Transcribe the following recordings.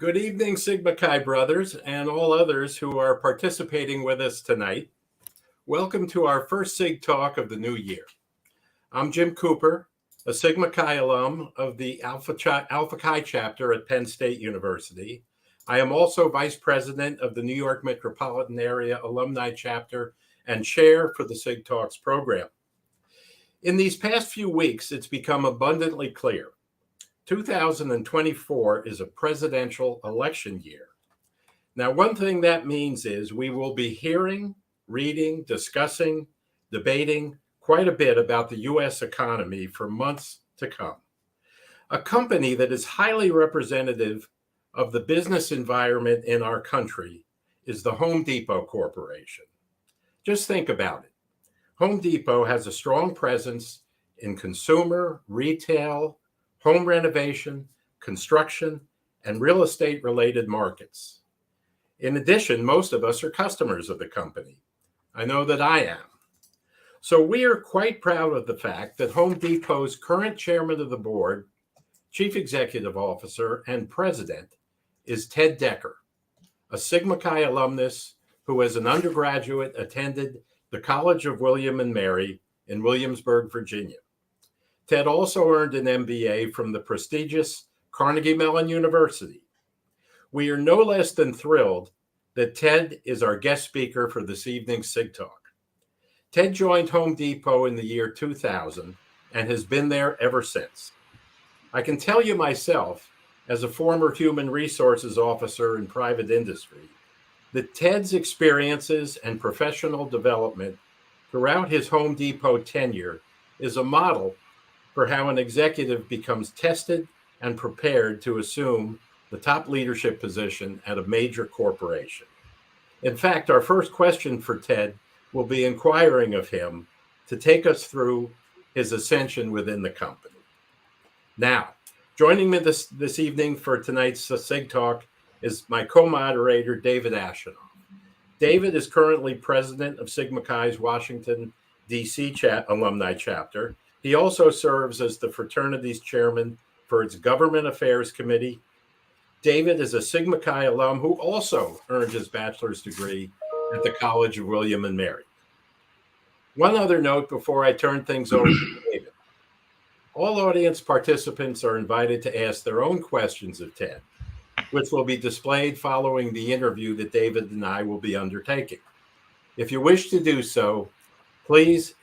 Good evening, Sigma Chi brothers and all others who are participating with us tonight. Welcome to our first Sig Talk of the new year. I'm Jim Cooper, a Sigma Chi alum of the Alpha Chi chapter at Penn State University. I am also Vice President of the New York Metropolitan Area Alumni chapter and chair for the SigTalks program. In these past few weeks, it's become abundantly clear 2024 is a presidential election year. Now, one thing that means is we will be hearing, reading, discussing, debating quite a bit about the U.S. economy for months to come. A company that is highly representative of the business environment in our country is the Home Depot Corporation. Just think about it. Home Depot has a strong presence in consumer, retail, home renovation, construction, and real estate-related markets. In addition, most of us are customers of the company. I know that I am. So we are quite proud of the fact that Home Depot's current chairman of the board, chief executive officer, and president is Ted Decker, a Sigma Chi alumnus who as an undergraduate attended the College of William and Mary in Williamsburg, Virginia. Ted also earned an MBA from the prestigious Carnegie Mellon University. We are no less than thrilled that Ted is our guest speaker for this evening's Sig Talk. Ted joined Home Depot in the year 2000 and has been there ever since. I can tell you myself, as a former human resources officer in private industry, that Ted's experiences and professional development throughout his Home Depot tenure is a model for how an executive becomes tested and prepared to assume the top leadership position at a major corporation. In fact, our first question for Ted will be inquiring of him to take us through his ascension within the company. Now, joining me this evening for tonight's Sig Talk is my co-moderator, David Ashenoff. David is currently president of Sigma Chi's Washington, D.C. alumni chapter. He also serves as the fraternity's chairman for its Government Affairs Committee. David is a Sigma Chi alum who also earned his bachelor's degree at the College of William and Mary. One other note before I turn things over to David. All audience participants are invited to ask their own questions of Ted, which will be displayed following the interview that David and I will be undertaking. If you wish to do so, please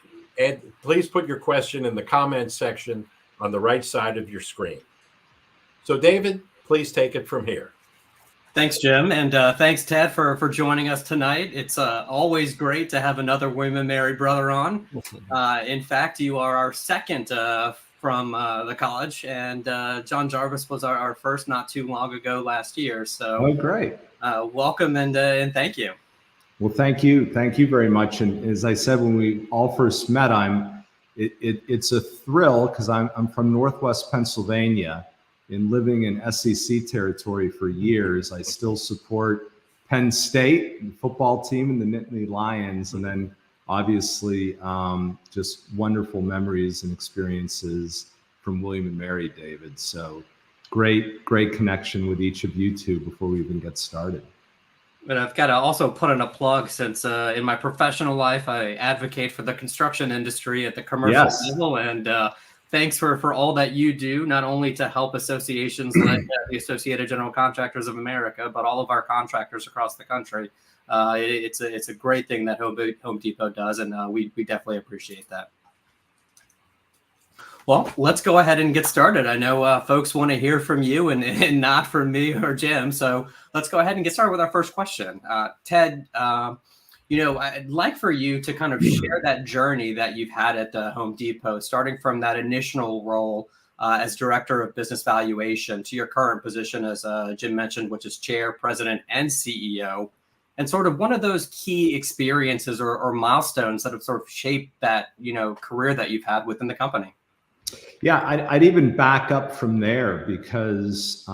put your question in the comments section on the right side of your screen. So David, please take it from here. Thanks, Jim. And thanks, Ted, for joining us tonight. It's always great to have another William and Mary brother on. In fact, you are our second from the college, and John Jarvis was our first not too long ago last year. So great. Welcome and thank you. Well, thank you very much. And as I said when we all first met, it's a thrill because I'm from Northwest Pennsylvania, and living in SEC territory for years. I still support Penn State, the football team, and the Nittany Lions, and then obviously just wonderful memories and experiences from William and Mary, David. So great connection with each of you two before we even get started. But I've got to also put in a plug since in my professional life, I advocate for the construction industry at the commercial level. And thanks for all that you do, not only to help associations like the Associated General Contractors of America, but all of our contractors across the country. It's a great thing that Home Depot does, and we definitely appreciate that. Well, let's go ahead and get started. I know folks want to hear from you and not from me or Jim. So let's go ahead and get started with our first question. Ted, I'd like for you to kind of share that journey that you've had at the Home Depot, starting from that initial role as Director of Business Valuation to your current position, as Jim mentioned, which is Chair, President, and CEO. And sort of one of those key experiences or milestones that have sort of shaped that, career that you've had within the company. Yeah, I'd even back up from there because,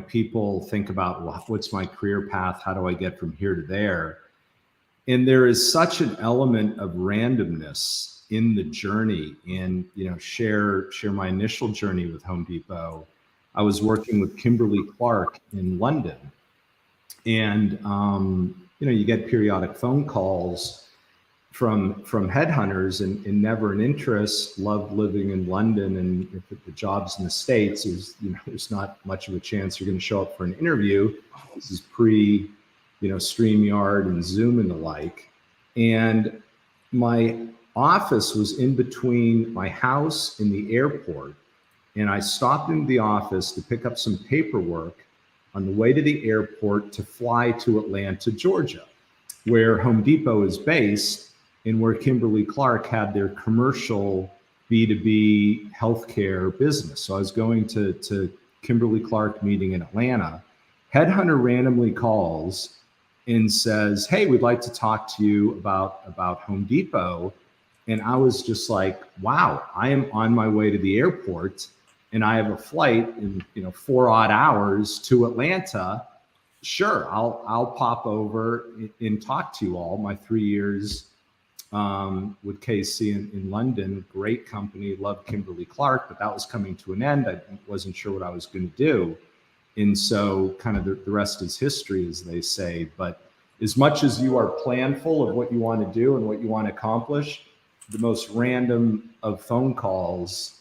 people think about, well, what's my career path? How do I get from here to there? And there is such an element of randomness in the journey. And, share my initial journey with Home Depot. I was working with Kimberly Clark in London. And, you get periodic phone calls from headhunters and never an interest, loved living in London. And if the job's in the States, there's not much of a chance you're going to show up for an interview. This is pre, StreamYard and Zoom and the like. And my office was in between my house and the airport. And I stopped into the office to pick up some paperwork on the way to the airport to fly to Atlanta, Georgia, where Home Depot is based and where Kimberly Clark had their commercial B2B healthcare business. So I was going to Kimberly Clark meeting in Atlanta. Headhunter randomly calls and says, "Hey, we'd like to talk to you about Home Depot." And I was just like, wow, I am on my way to the airport and I have a flight in 4 odd hours to Atlanta. Sure, I'll pop over and talk to you all. My 3 years with KC in London, great company, loved Kimberly Clark, but that was coming to an end. I wasn't sure what I was going to do. And so kind of the rest is history, as they say. But as much as you are planful of what you want to do and what you want to accomplish, the most random of phone calls,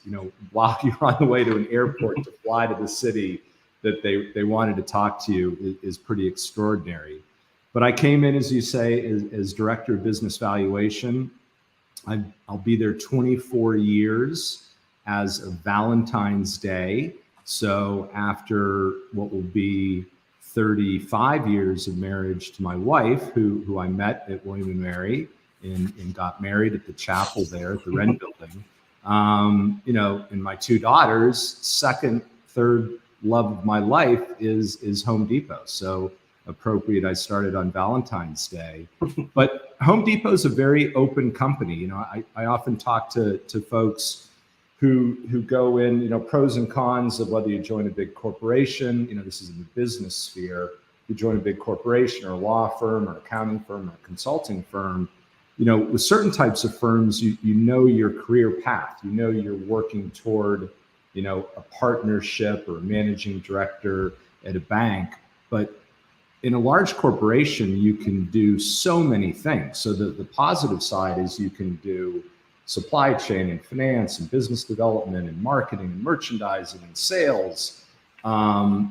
while you're on the way to an airport to fly to the city that they wanted to talk to you is pretty extraordinary. But I came in, as you say, as director of business valuation. I'll be there 24 years as of Valentine's Day. So after what will be 35 years of marriage to my wife, who I met at William & Mary and got married at the chapel there at the Wren Building. And my two daughters, second, third love of my life is Home Depot. So appropriate I started on Valentine's Day. But Home Depot is a very open company. I often talk to folks who go in, pros and cons of whether you join a big corporation, this is in the business sphere, you join a big corporation or a law firm or accounting firm or a consulting firm. With certain types of firms, you know your career path, you're working toward, a partnership or a managing director at a bank. But in a large corporation, you can do so many things. So the positive side is you can do supply chain and finance and business development and marketing and merchandising and sales. The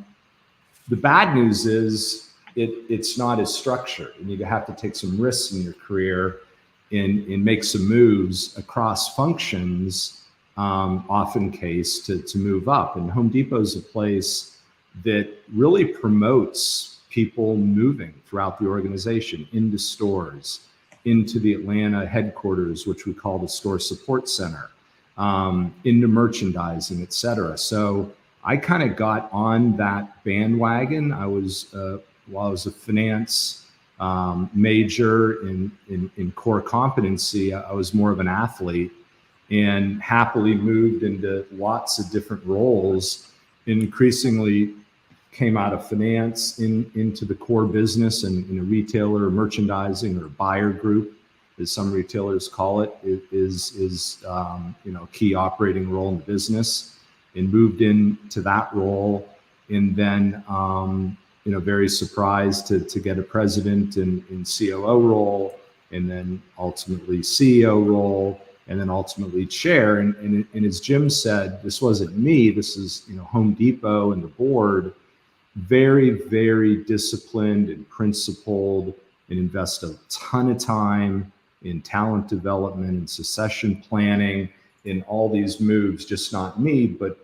bad news is it's not as structured, and you have to take some risks in your career and make some moves across functions, often case to move up. And Home Depot is a place that really promotes people moving throughout the organization into stores, into the Atlanta headquarters, which we call the Store Support Center, into merchandising, et cetera. So I kind of got on that bandwagon. While I was a finance major in core competency, I was more of an athlete and happily moved into lots of different roles, and increasingly came out of finance into the core business and in a retailer or merchandising or buyer group, as some retailers call it, is a key operating role in the business, and moved into that role. And then, very surprised to get a president and COO role, and then ultimately CEO role, and then ultimately chair. And as Jim said, this wasn't me, this is, Home Depot and the board, very, very disciplined and principled, and invest a ton of time in talent development and succession planning in all these moves. Just not me, but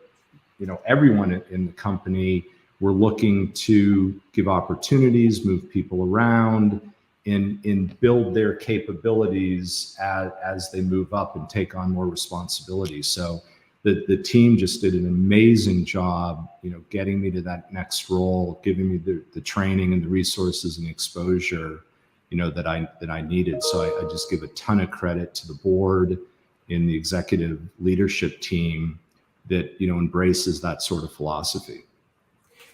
everyone in the company. We're looking to give opportunities, move people around, and build their capabilities as they move up and take on more responsibility. So the team just did an amazing job, getting me to that next role, giving me the training and the resources and exposure, that I needed. So I just give a ton of credit to the board and the executive leadership team that, embraces that sort of philosophy.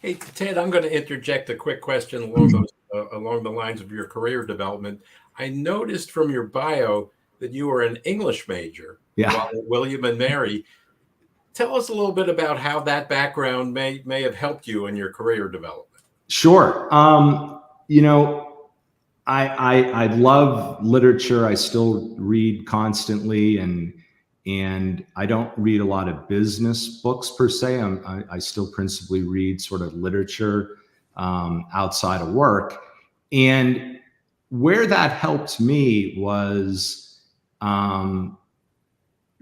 Hey, Ted, I'm going to interject a quick question along the lines of your career development. I noticed from your bio that you were an English major while at William & Mary. Tell us a little bit about how that background may have helped you in your career development. Sure. You know, I love literature. I still read constantly, and I don't read a lot of business books per se. I still principally read sort of literature outside of work. And where that helped me was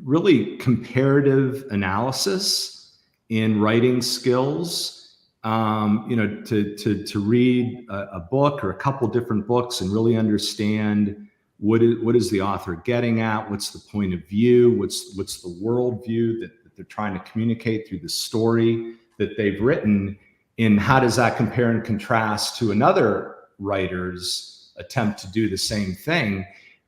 really comparative analysis in writing skills. You know, to read a book or a couple different books and really understand what is the author getting at, what's the point of view, what's the worldview that they're trying to communicate through the story that they've written, and how does that compare and contrast to another writer's attempt to do the same thing.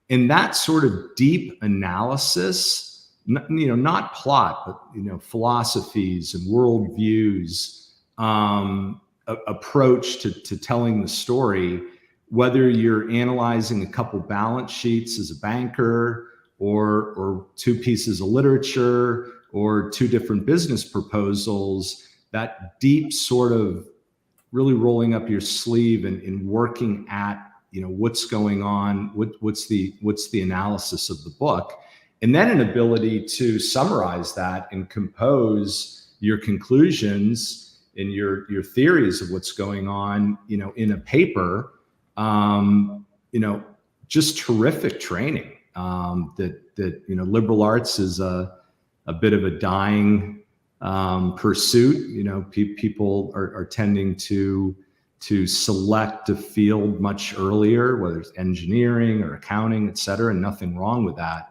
And that sort of deep analysis, you know, not plot, but, you know, philosophies and worldviews, approach to telling the story, whether you're analyzing a couple balance sheets as a banker, or two pieces of literature, or two different business proposals, that deep sort of really rolling up your sleeve and working at, you know, what's going on, what's the analysis of the book, and then an ability to summarize that and compose your conclusions and your theories of what's going on, you know, in a paper. You know, just terrific training. That you know, liberal arts is a bit of a dying pursuit. You know, people are tending to select a field much earlier, whether it's engineering or accounting, et cetera, and nothing wrong with that.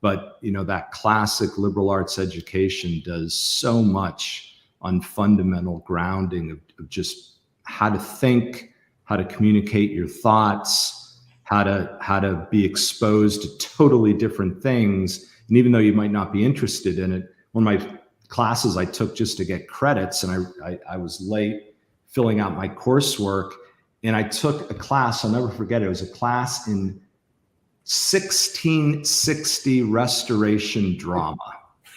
But, you know, that classic liberal arts education does so much on fundamental grounding of just how to think, how to communicate your thoughts, how to be exposed to totally different things. And even though you might not be interested in it, one of my classes I took just to get credits, and I was late filling out my coursework, and I took a class, I'll never forget it. It was a class in 1660 restoration drama.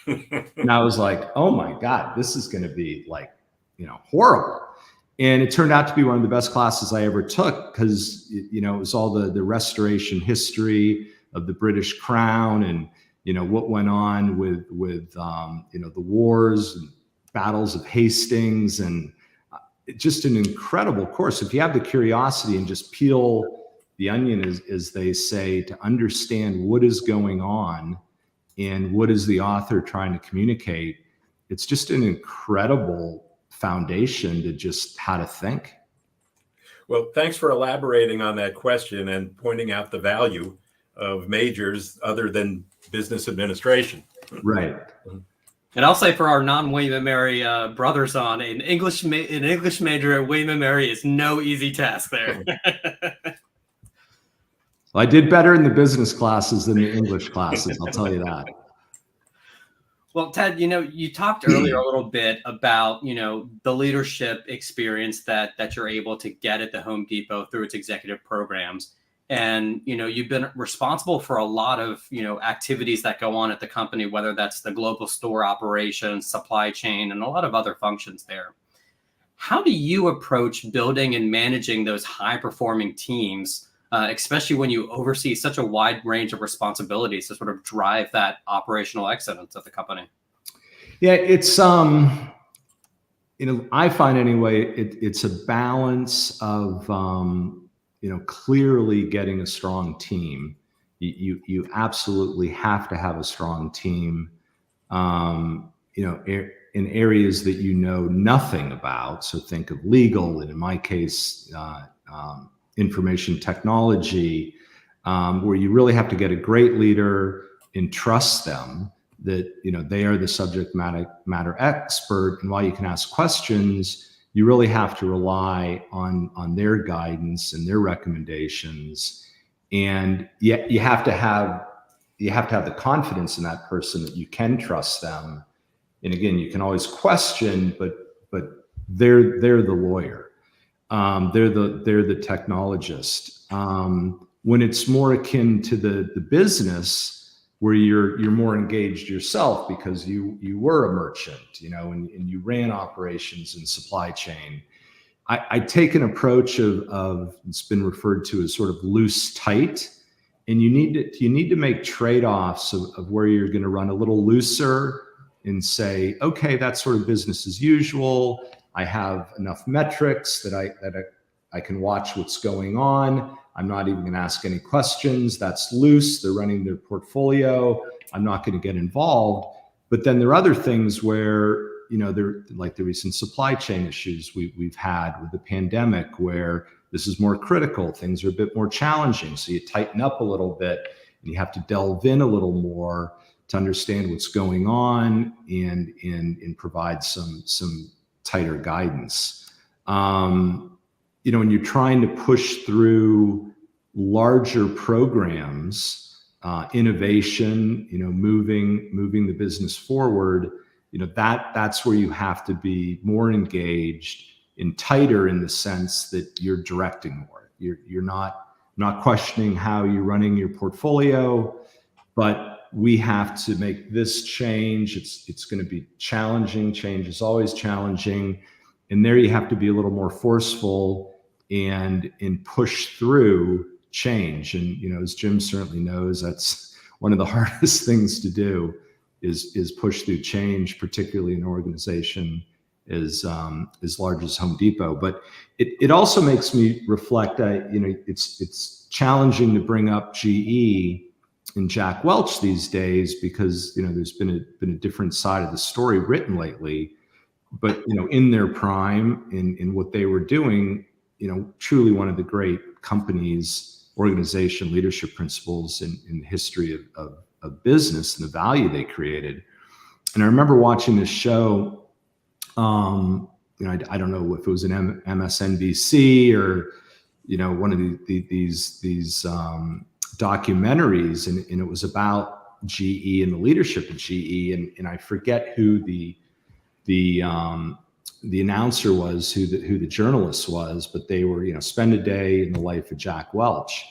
And I was like, oh my God, this is going to be like, you know, horrible. And it turned out to be one of the best classes I ever took, because, you know, it was all the restoration history of the British Crown, and, you know, what went on with you know, the wars and battles of Hastings, and just an incredible course. If you have the curiosity and just peel the onion, as they say, to understand what is going on and what is the author trying to communicate, it's just an incredible foundation to just how to think. Well, thanks for elaborating on that question and pointing out the value of majors other than business administration. Right. And I'll say, for our non-William and Mary brothers on, an English major at William and Mary is no easy task there. Well, I did better in the business classes than the English classes, I'll tell you that. Well, Ted, you know, you talked earlier a little bit about, you know, the leadership experience that you're able to get at the Home Depot through its executive programs. And, you know, you've been responsible for a lot of, you know, activities that go on at the company, whether that's the global store operations, supply chain, and a lot of other functions there. How do you approach building and managing those high performing teams, especially when you oversee such a wide range of responsibilities to sort of drive that operational excellence of the company? Yeah, it's, you know, I find anyway, it's a balance of, you know, clearly getting a strong team. You absolutely have to have a strong team, you know, in areas that you know nothing about. So think of legal, and in my case, information technology, where you really have to get a great leader and trust them that, you know, they are the subject matter expert. And while you can ask questions, you really have to rely on their guidance and their recommendations. And yet you have to have the confidence in that person that you can trust them. And again, you can always question, but they're the lawyer. They're the technologist. When it's more akin to the business, where you're more engaged yourself because you were a merchant, and you ran operations and supply chain. I take an approach of it's been referred to as sort of loose tight, and you need to make trade-offs of where you're going to run a little looser and say, okay, that's sort of business as usual. I have enough metrics that I can watch what's going on. I'm not even going to ask any questions. That's loose. They're running their portfolio. I'm not going to get involved. But then there are other things where, they're like the recent supply chain issues we've had with the pandemic, where this is more critical. Things are a bit more challenging. So you tighten up a little bit and you have to delve in a little more to understand what's going on and provide some tighter guidance. When you're trying to push through larger programs, innovation, moving the business forward, that's where you have to be more engaged and tighter in the sense that you're directing more. You're not questioning how you're running your portfolio, but we have to make this change. It's going to be challenging. Change is always challenging. And there you have to be a little more forceful and push through change. And, as Jim certainly knows, that's one of the hardest things to do is push through change, particularly in an organization as large as Home Depot. But it also makes me reflect, it's challenging to bring up GE and Jack Welch these days because, there's been a different side of the story written lately. But, in their prime, in what they were doing, truly one of the great companies, organization, leadership principles in the history of business and the value they created. And I remember watching this show, I don't know if it was an MSNBC or, one of these documentaries, and it was about GE and the leadership of GE. And I forget who the announcer was, who the journalist was, but they were, spend a day in the life of Jack Welch.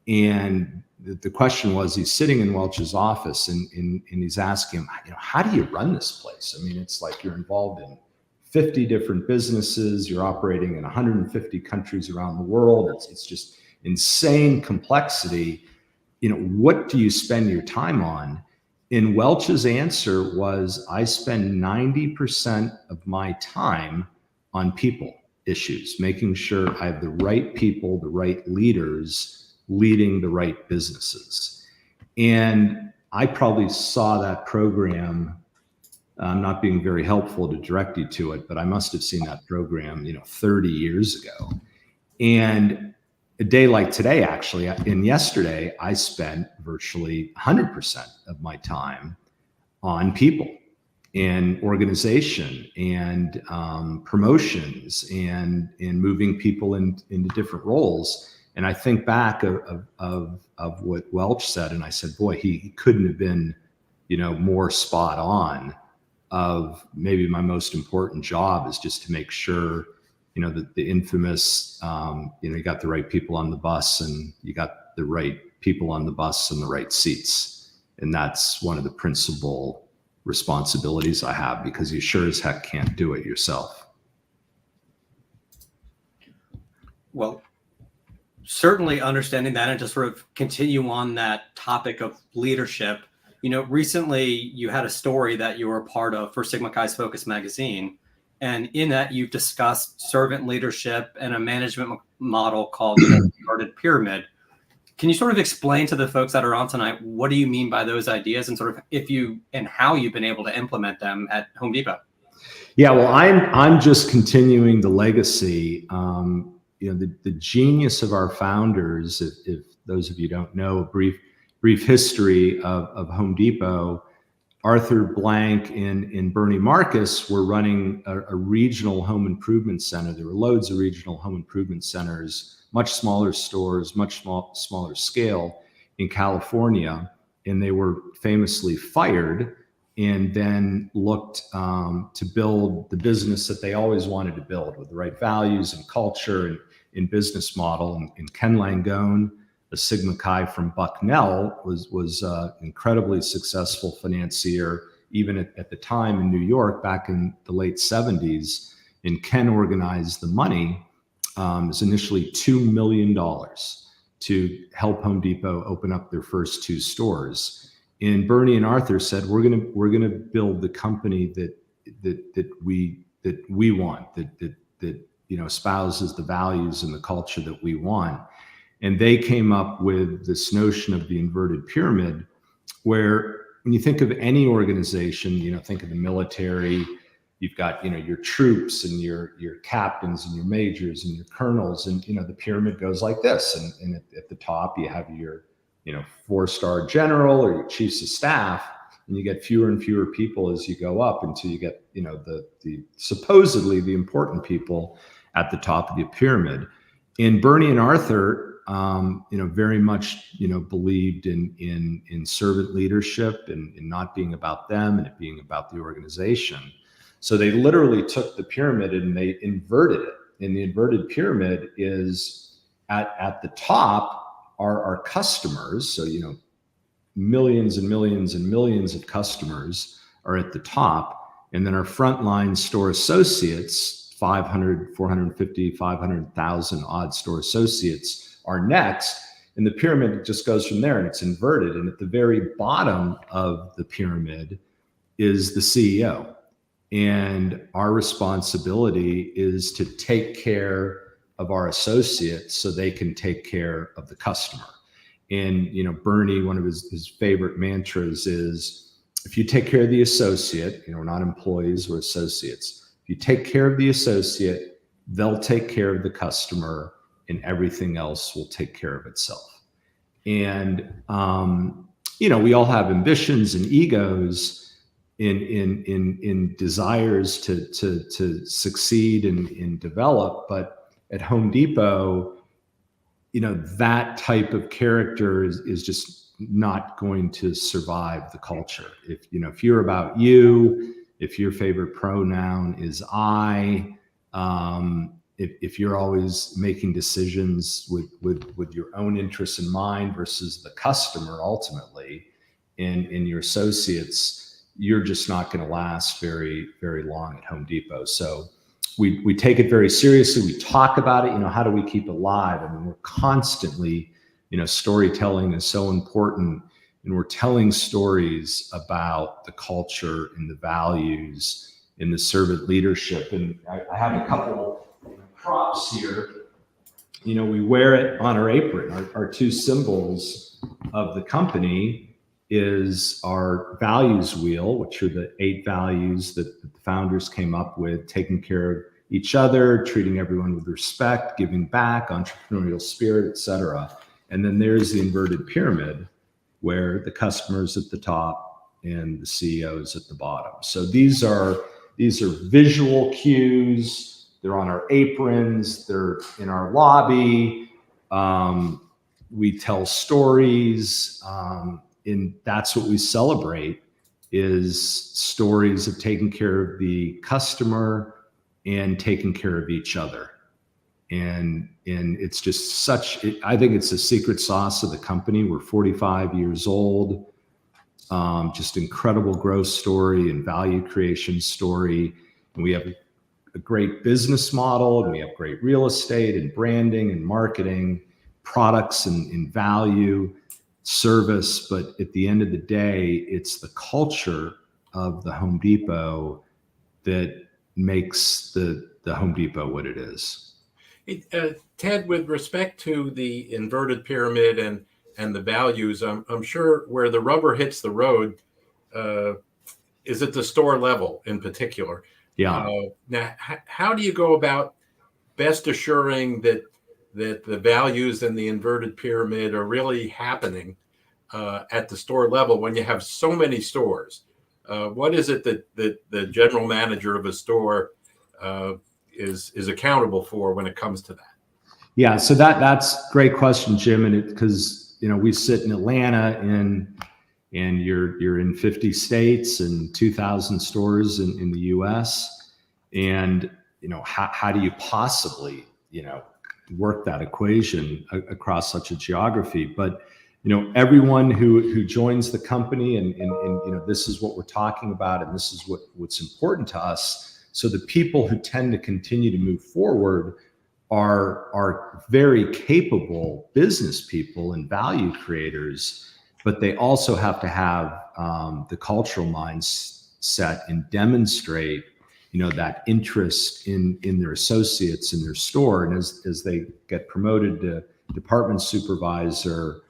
And the question was, he's sitting in Welch's office and he's asking him, how do you run this place? I mean, it's like you're involved in 50 different businesses. You're operating in 150 countries around the world. It's just insane complexity. What do you spend your time on? And Welch's answer was, I spend 90% of my time on people issues, making sure I have the right people, the right leaders leading the right businesses. And I probably saw that program. I'm not being very helpful to direct you to it, but I must have seen that program, 30 years ago. And a day like today, actually, and yesterday, I spent virtually 100% of my time on people and organization and promotions and moving people into different roles. And I think back of what Welch said, and I said, boy, he couldn't have been, more spot on. Of maybe my most important job is just to make sure, that the infamous, you got the right people on the bus and you got the right people on the bus and the right seats. And that's one of the principal responsibilities I have, because you sure as heck can't do it yourself. Well, certainly understanding that, and to sort of continue on that topic of leadership, recently you had a story that you were a part of for Sigma Chi's Focus magazine. And in that, you discussed servant leadership and a management model called the inverted pyramid. Can you sort of explain to the folks that are on tonight, what do you mean by those ideas, and sort of how you've been able to implement them at Home Depot? Yeah, well, I'm just continuing the legacy. The genius of our founders, if those of you don't know, a brief history of Home Depot. Arthur Blank and Bernie Marcus were running a regional home improvement center. There were loads of regional home improvement centers, much smaller stores, much smaller scale in California. And they were famously fired and then looked to build the business that they always wanted to build, with the right values and culture and business model. And Ken Langone a Sigma Chi from Bucknell, was incredibly successful financier, even at the time in New York back in the late 70s. And Ken organized the money. It was initially $2 million to help Home Depot open up their first 2 stores. And Bernie and Arthur said, we're gonna build the company that we want, that espouses the values and the culture that we want. And they came up with this notion of the inverted pyramid, where when you think of any organization, think of the military, you've got, your troops and your captains and your majors and your colonels, and, the pyramid goes like this. And at the top, you have your, 4-star general or your chiefs of staff, and you get fewer and fewer people as you go up until you get, the supposedly the important people at the top of the pyramid. And Bernie and Arthur, very much, believed in servant leadership and in not being about them and it being about the organization. So they literally took the pyramid and they inverted it. And the inverted pyramid is at the top are our customers. So, millions and millions and millions of customers are at the top. And then our frontline store associates, 500, 450, 500,000 odd store associates are next. And the pyramid just goes from there and it's inverted. And at the very bottom of the pyramid is the CEO. And our responsibility is to take care of our associates so they can take care of the customer. And, Bernie, one of his favorite mantras is, if you take care of the associate, we're not employees, we're associates. If you take care of the associate, they'll take care of the customer and everything else will take care of itself. And, we all have ambitions and egos in desires to succeed and develop. But at Home Depot, that type of character is just not going to survive the culture. If you're about you, if your favorite pronoun is I, if you're always making decisions with your own interests in mind versus the customer ultimately, and your associates, you're just not going to last very, very long at Home Depot. So we take it very seriously. We talk about it. How do we keep it alive? I mean, we're constantly, storytelling is so important, and we're telling stories about the culture and the values and the servant leadership. And I have a couple props here. We wear it on our apron. Our 2 symbols of the company is our values wheel, which are the 8 values that the founders came up with: taking care of each other, treating everyone with respect, giving back, entrepreneurial spirit, etc. And then there's the inverted pyramid, where the customer's at the top and the CEO's at the bottom. So these are visual cues. They're on our aprons. They're in our lobby. We tell stories. And that's what we celebrate, is stories of taking care of the customer and taking care of each other. And it's just I think it's the secret sauce of the company. We're 45 years old, just incredible growth story and value creation story. And we have a great business model, and we have great real estate and branding and marketing, products and value, service. But at the end of the day, it's the culture of the Home Depot that makes the Home Depot what it is. Ted, with respect to the inverted pyramid and the values, I'm sure where the rubber hits the road is at the store level in particular. Yeah. Now, how do you go about best assuring that the values in the inverted pyramid are really happening at the store level when you have so many stores? What is it that the general manager of a store is accountable for when it comes to that? Yeah, so that's a great question, Jim. And because we sit in Atlanta and you're in 50 states and 2,000 stores in the U.S. And how do you possibly work that equation across such a geography. But everyone who joins the company, and this is what we're talking about, and this is what's important to us. So the people who tend to continue to move forward are very capable business people and value creators, but they also have to have the cultural mindset and demonstrate that interest in their associates in their store. And as they get promoted to department supervisor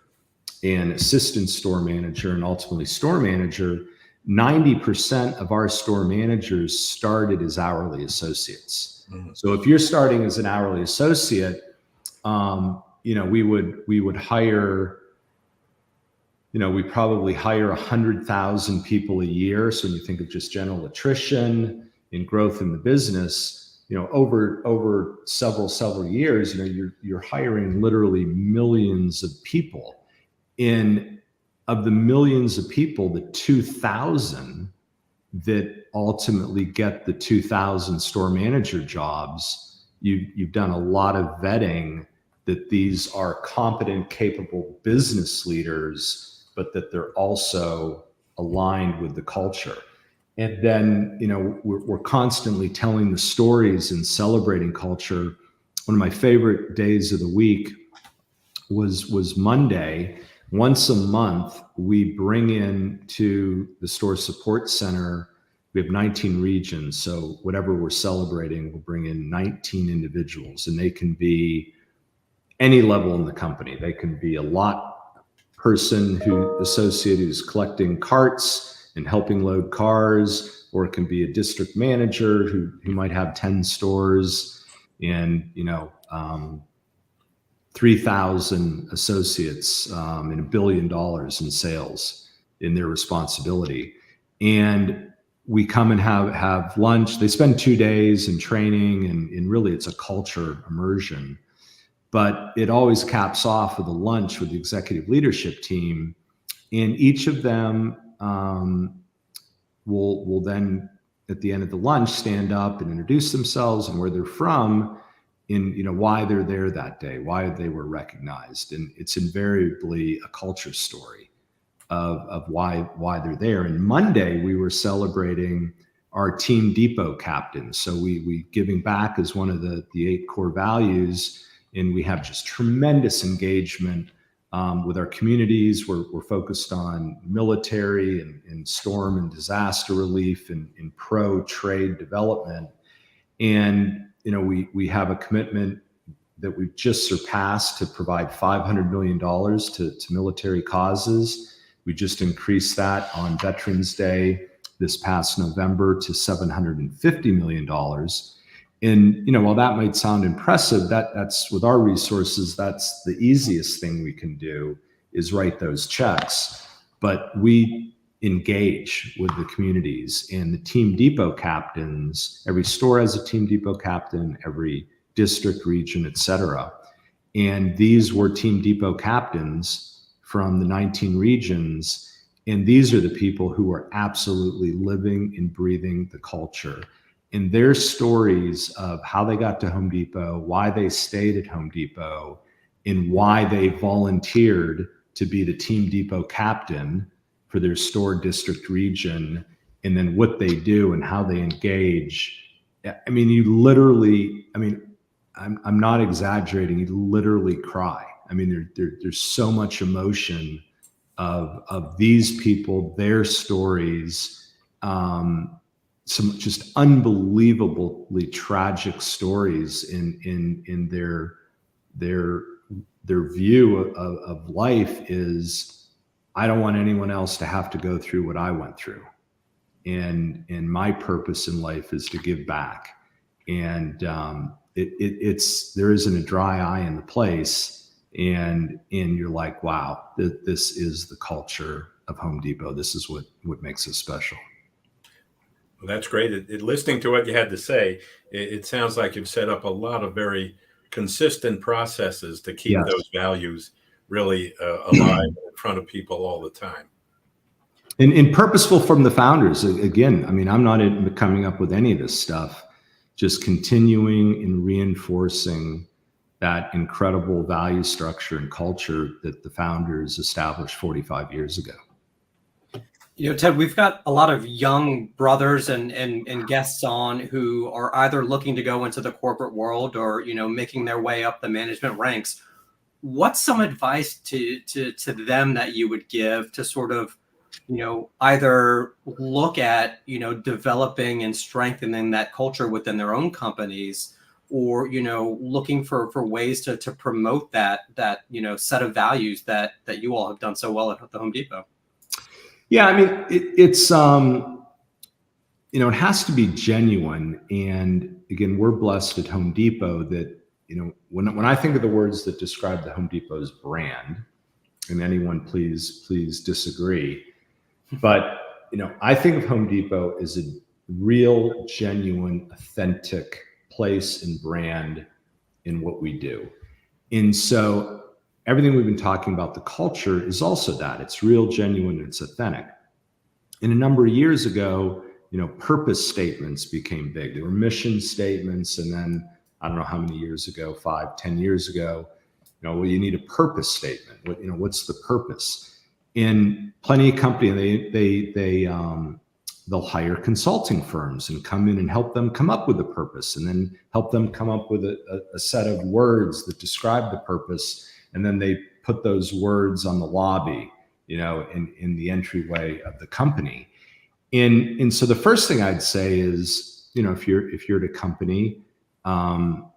and assistant store manager and ultimately store manager, 90% of our store managers started as hourly associates. Mm-hmm. So if you're starting as an hourly associate, we would hire, we probably hire 100,000 people a year. So when you think of just general attrition and growth in the business, over several years, you're hiring literally millions of people. Of the millions of people, the 2,000 that ultimately get the 2,000 store manager jobs, you've done a lot of vetting that these are competent, capable business leaders, but that they're also aligned with the culture. And then, we're constantly telling the stories and celebrating culture. One of my favorite days of the week was Monday. Once a month, we bring in to the store support center. We have 19 regions. So whatever we're celebrating, we'll bring in 19 individuals, and they can be any level in the company. They can be a lot person associate who's collecting carts and helping load cars, or it can be a district manager who might have 10 stores and 3,000 associates and $1 billion in sales in their responsibility. And we come and have lunch. They spend 2 days in training, and really it's a culture immersion. But it always caps off with a lunch with the executive leadership team, and each of them will then at the end of the lunch stand up and introduce themselves and where they're from, and why they're there that day, why they were recognized. And it's invariably a culture story of why they're there. And Monday we were celebrating our Team Depot captains. So we giving back is one of the 8 core values, and we have just tremendous engagement with our communities. We're focused on military and storm and disaster relief and pro trade development. And we have a commitment that we've just surpassed to provide $500 million to military causes. We just increased that on Veterans Day this past November to $750 million. And while that might sound impressive, that's with our resources, that's the easiest thing we can do is write those checks. But we engage with the communities, and the Team Depot captains, every store has a Team Depot captain, every district, region, et cetera. And these were Team Depot captains from the 19 regions. And these are the people who are absolutely living and breathing the culture. And their stories of how they got to Home Depot, why they stayed at Home Depot, and why they volunteered to be the Team Depot captain for their store, district, region, and then what they do and how they engage. I mean, I'm not exaggerating. You literally cry. I mean, there's so much emotion of these people, their stories, some just unbelievably tragic stories in their view of life is, I don't want anyone else to have to go through what I went through. And my purpose in life is to give back. And there isn't a dry eye in the place. And you're like, wow, this is the culture of Home Depot. This is what makes us special. Well, that's great. Listening to what you had to say, it sounds like you've set up a lot of very consistent processes to keep those values really alive in front of people all the time. And purposeful from the founders. Again, I mean, I'm not coming up with any of this stuff, just continuing and reinforcing that incredible value structure and culture that the founders established 45 years ago. Ted, we've got a lot of young brothers and guests on who are either looking to go into the corporate world or, making their way up the management ranks. What's some advice to them that you would give to sort of, either look at, developing and strengthening that culture within their own companies, or, looking for ways to promote that set of values that you all have done so well at the Home Depot? Yeah, I mean, it's it has to be genuine. And again, we're blessed at Home Depot that, when I think of the words that describe the Home Depot's brand, and anyone please disagree, but, I think of Home Depot as a real, genuine, authentic place and brand in what we do. And so everything we've been talking about, the culture, is also that. It's real, genuine, it's authentic. And a number of years ago, purpose statements became big. There were mission statements. And then I don't know how many years ago, 5, 10 years ago, well, you need a purpose statement. What's the purpose? In plenty of companies, they'll hire consulting firms and come in and help them come up with a purpose, and then help them come up with a set of words that describe the purpose. And then they put those words on the lobby, in the entryway of the company. And so the first thing I'd say is, if you're at a company, are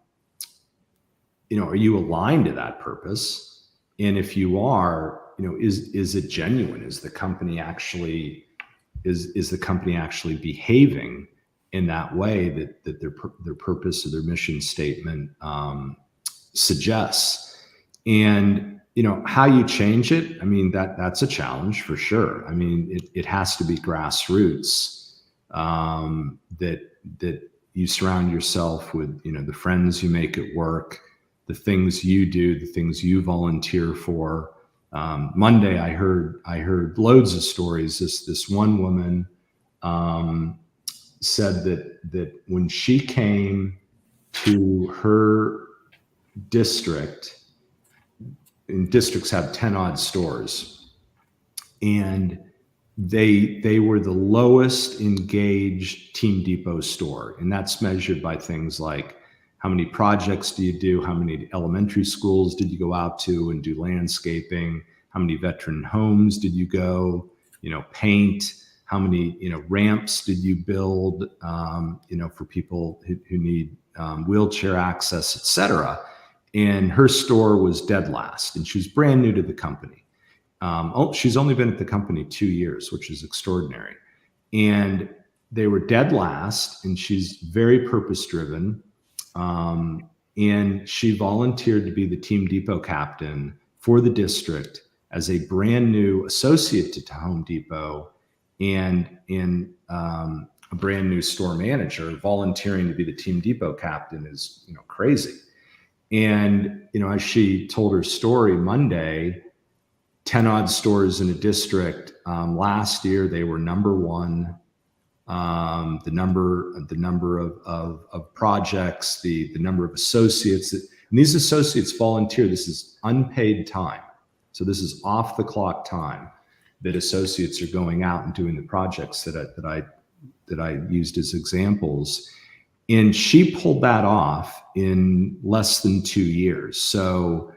you aligned to that purpose? And if you are, is it genuine? Is the company actually behaving in that way that their purpose or their mission statement suggests? And how you change it, I mean, that's a challenge for sure. I mean, it has to be grassroots, that you surround yourself with, the friends you make at work, the things you do, the things you volunteer for. Monday, I heard loads of stories. This one woman said that when she came to her district, and districts have 10 odd stores, and they were the lowest engaged Team Depot store. And that's measured by things like, how many projects do you do? How many elementary schools did you go out to and do landscaping? How many veteran homes did you go, paint? How many, ramps did you build, for people who need wheelchair access, et cetera? And her store was dead last, and she was brand new to the company. She's only been at the company 2 years, which is extraordinary. And they were dead last, and she's very purpose-driven. And she volunteered to be the Team Depot captain for the district as a brand new associate to Home Depot, and a brand new store manager. Volunteering to be the Team Depot captain is, crazy. And, as she told her story Monday, 10 odd stores in a district. Last year, they were number one. The number of projects, the number of associates, and these associates volunteer. This is unpaid time. So this is off the clock time that associates are going out and doing the projects that I used as examples. And she pulled that off in less than 2 years. So,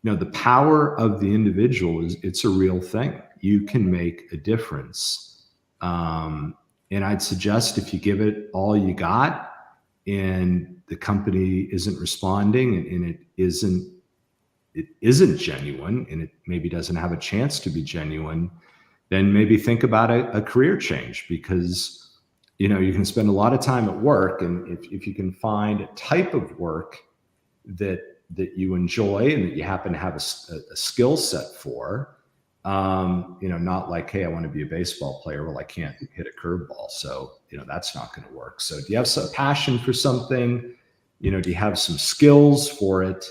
the power of the individual it's a real thing. You can make a difference. And I'd suggest, if you give it all you got and the company isn't responding, and it isn't genuine, and it maybe doesn't have a chance to be genuine, then maybe think about a career change, because you can spend a lot of time at work, and if you can find a type of work that you enjoy and that you happen to have a skill set for, not like, hey, I want to be a baseball player. Well, I can't hit a curveball, so that's not going to work. So do you have some passion for something? Do you have some skills for it?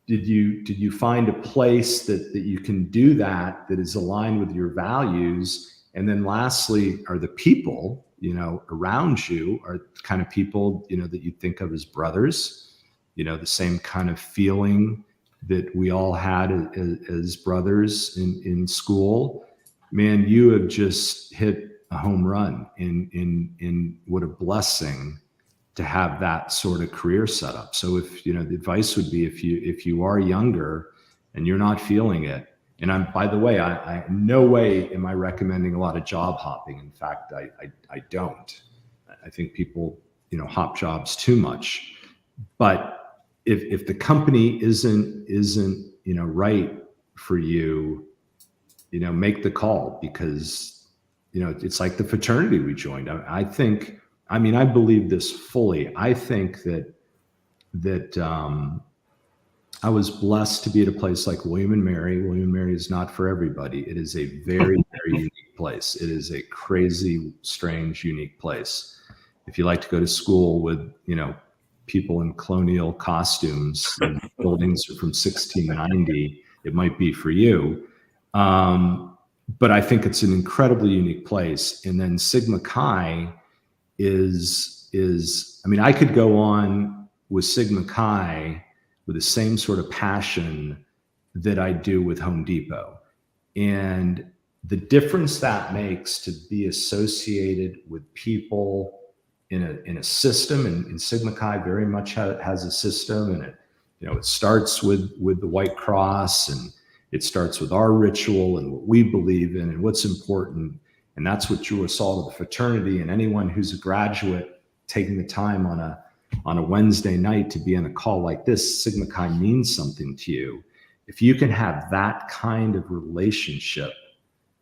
Did you find a place that you can do that is aligned with your values? And then lastly, are the people around you are the kind of people that you think of as brothers? the same kind of feeling that we all had as brothers in school. Man, you have just hit a home run. In what a blessing to have that sort of career set up. So if, the advice would be, if you are younger and you're not feeling it, and by the way, I in no way am I recommending a lot of job hopping. In fact, I don't. I think people, hop jobs too much. But if the company isn't, right for you, make the call, because, it's like the fraternity we joined. I believe this fully. I think that I was blessed to be at a place like William and Mary. William and Mary is not for everybody. It is a very, very unique place. It is a crazy, strange, unique place. If you like to go to school with, people in colonial costumes, and buildings are from 1690, it might be for you. But I think it's an incredibly unique place. And then Sigma Chi is I could go on with Sigma Chi with the same sort of passion that I do with Home Depot. And the difference that makes to be associated with people in a system, and Sigma Chi very much has a system, and it starts with the White Cross, and it starts with our ritual and what we believe in and what's important. And that's what drew us all to the fraternity. And anyone who's a graduate taking the time on a Wednesday night to be on a call like this, Sigma Chi means something to you. If you can have that kind of relationship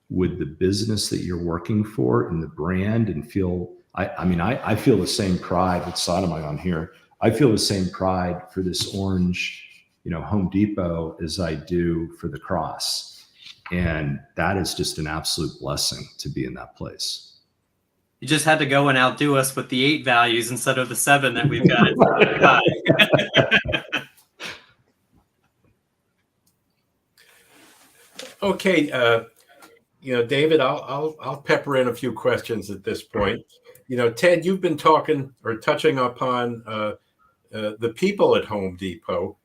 with the business that you're working for and the brand, and feel, I feel the same pride with sodomite on here. I feel the same pride for this orange, Home Depot as I do for the Cross. And that is just an absolute blessing to be in that place. You just had to go and outdo us with the 8 values instead of the 7 that we've got. Okay, David, I'll pepper in a few questions at this point. Ted, you've been talking or touching upon the people at Home Depot.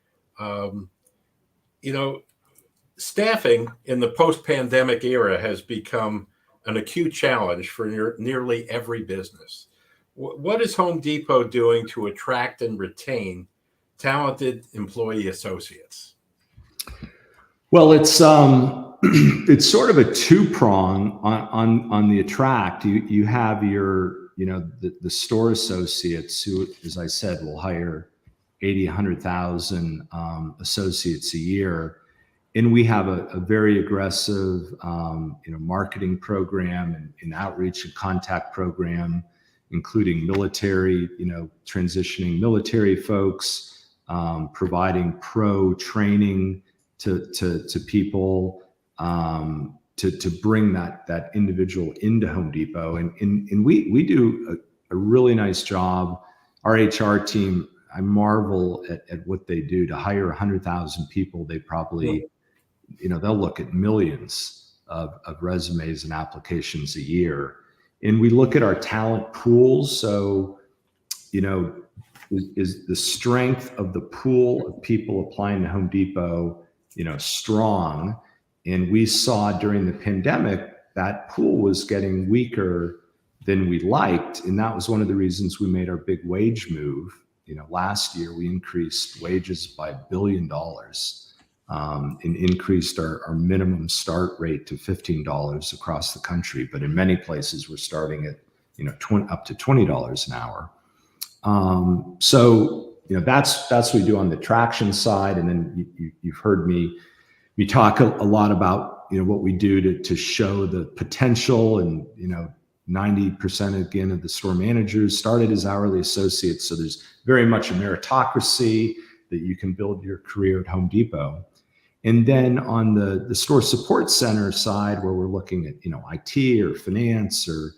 Staffing in the post-pandemic era has become an acute challenge for nearly every business. What is Home Depot doing to attract and retain talented employee associates? Well, it's sort of a two-prong on the attract. You have your, the store associates who, as I said, will hire 80, 100,000 associates a year. And we have a very aggressive, marketing program and outreach and contact program, including military, transitioning military folks, providing pro training to people, to bring that individual into Home Depot. And we do a really nice job. Our HR team, I marvel at what they do to hire 100,000 people. They probably, they'll look at millions of resumes and applications a year. And we look at our talent pools. So, is the strength of the pool of people applying to Home Depot, strong? And we saw during the pandemic that pool was getting weaker than we liked. And that was one of the reasons we made our big wage move. Last year we increased wages by $1 billion. And increased our minimum start rate to $15 across the country. But in many places, we're starting at, up to $20 an hour. So, that's what we do on the traction side. And then you've heard me talk a lot about, what we do to show the potential. And, 90% again of the store managers started as hourly associates. So there's very much a meritocracy that you can build your career at Home Depot. And then on the store support center side, where we're looking at, IT or finance or,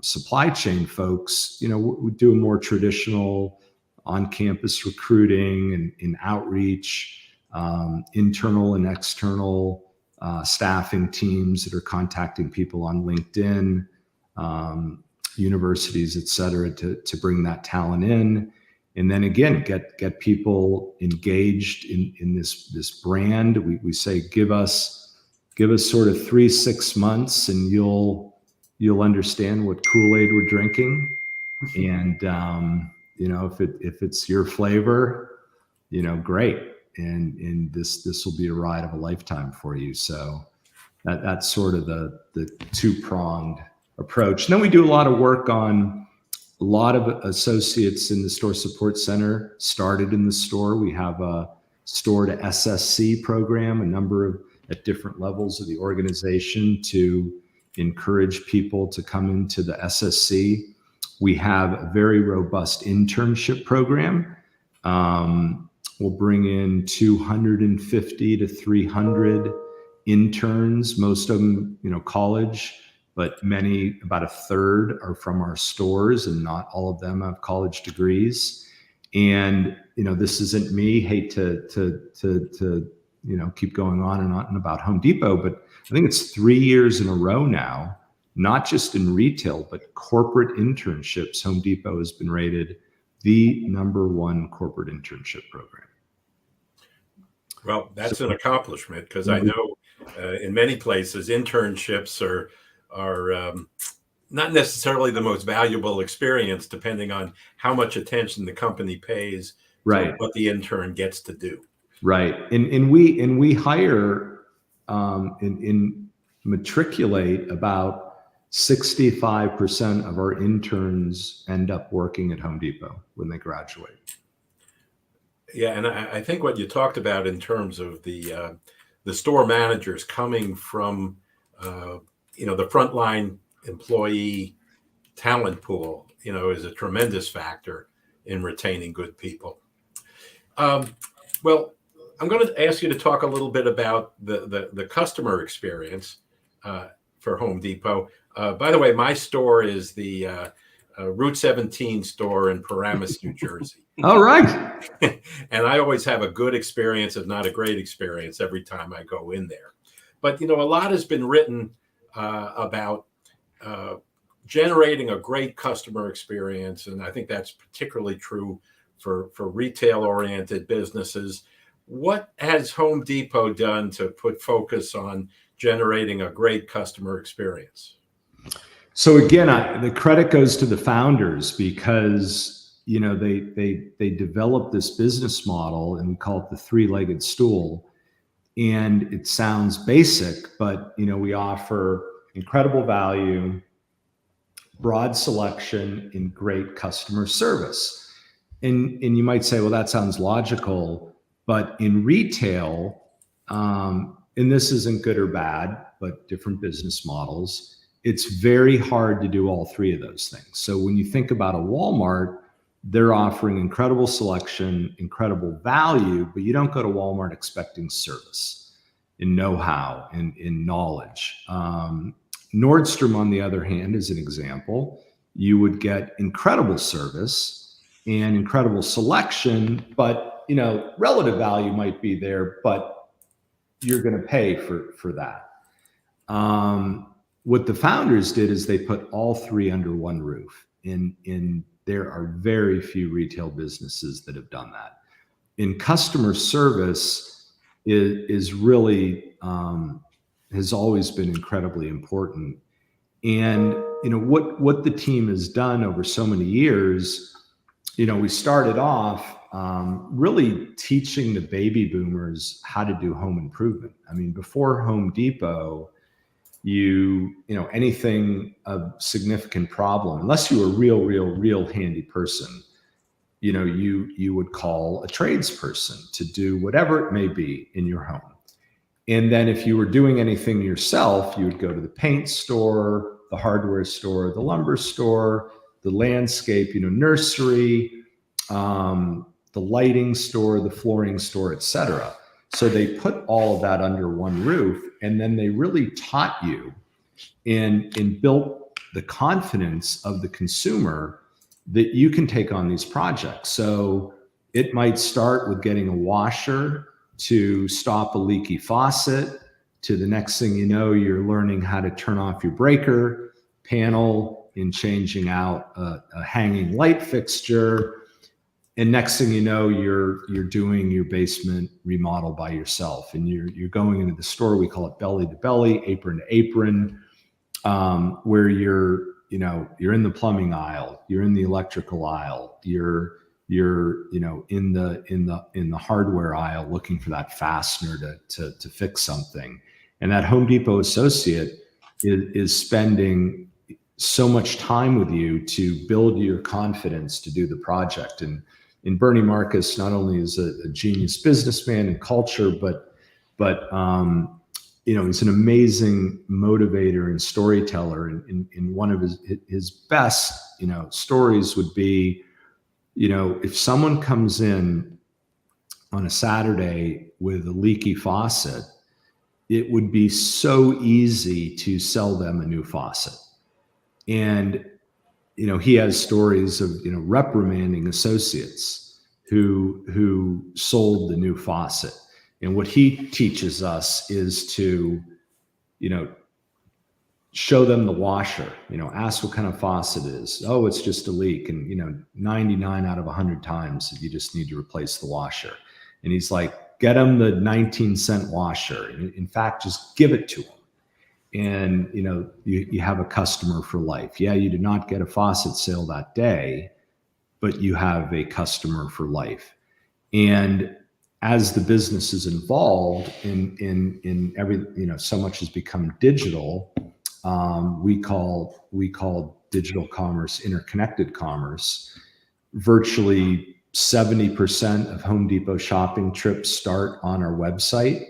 supply chain folks, we do a more traditional on-campus recruiting and outreach, internal and external staffing teams that are contacting people on LinkedIn, universities, et cetera, to bring that talent in. And then again, get people engaged in this brand. We say, give us sort of 3-6 months, and you'll understand what Kool-Aid we're drinking. And if it's your flavor, great. And this will be a ride of a lifetime for you. So that's sort of the two-pronged approach. And then we do a lot of work on. A lot of associates in the store support center started in the store. We have a store to SSC program, a number at different levels of the organization to encourage people to come into the SSC. We have a very robust internship program. We'll bring in 250 to 300 interns, most of them, college, but many, about a third, are from our stores, and not all of them have college degrees. And this isn't me. Hate to keep going on and on about Home Depot, but I think it's 3 years in a row now, not just in retail, but corporate internships. Home Depot has been rated the #1 corporate internship program. Well, that's an accomplishment, because I know in many places internships are not necessarily the most valuable experience, depending on how much attention the company pays to what the intern gets to do. Right. And we hire and matriculate about 65% of our interns end up working at Home Depot when they graduate. Yeah, and I think what you talked about in terms of the store managers coming from the frontline employee talent pool, is a tremendous factor in retaining good people. Well, I'm going to ask you to talk a little bit about the customer experience for Home Depot. By the way, my store is the Route 17 store in Paramus, New Jersey. All right. And I always have a good experience, if not a great experience, every time I go in there. But, a lot has been written about generating a great customer experience. And I think that's particularly true for retail-oriented businesses. What has Home Depot done to put focus on generating a great customer experience? So again, the credit goes to the founders, because they developed this business model, and we call it the three-legged stool. And it sounds basic, but we offer incredible value, broad selection, and great customer service. And you might say, well, that sounds logical, but in retail, and this isn't good or bad, but different business models, it's very hard to do all three of those things. So when you think about a Walmart, they're offering incredible selection, incredible value, but you don't go to Walmart expecting service and know-how and knowledge. Nordstrom, on the other hand, is an example. You would get incredible service and incredible selection, but relative value might be there, but you're going to pay for that. What the founders did is they put all three under one roof. In there are very few retail businesses that have done that. In customer service is really has always been incredibly important. And what the team has done over so many years, we started off really teaching the baby boomers how to do home improvement. I mean, before Home Depot, anything of significant problem, unless you were a real handy person, you would call a tradesperson to do whatever it may be in your home. And then if you were doing anything yourself, you would go to the paint store, the hardware store, the lumber store, the landscape, nursery, the lighting store, the flooring store, etc. So they put all of that under one roof, and then they really taught you and built the confidence of the consumer that you can take on these projects. So it might start with getting a washer to stop a leaky faucet, to the next thing you know, you're learning how to turn off your breaker panel and changing out a hanging light fixture. and next thing you know, you're doing your basement remodel by yourself, and you're going into the store. We call it belly to belly, apron to apron, where you're in the plumbing aisle, you're in the electrical aisle, you're in the hardware aisle looking for that fastener to fix something. And that Home Depot associate is spending so much time with you to build your confidence to do the project. And Bernie Marcus not only is a genius businessman and culture, but he's an amazing motivator and storyteller. And one of his best stories would be, if someone comes in on a Saturday with a leaky faucet, it would be so easy to sell them a new faucet. And, he has stories of, reprimanding associates who sold the new faucet. And what he teaches us is to, show them the washer, ask what kind of faucet it is. Oh, it's just a leak. And, 99 out of 100 times you just need to replace the washer. And he's like, get them the 19-cent washer. In fact, just give it to them. And, you have a customer for life. Yeah, you did not get a faucet sale that day, but you have a customer for life. And as the business is involved in every, so much has become digital. We call digital commerce interconnected commerce. Virtually 70% of Home Depot shopping trips start on our website.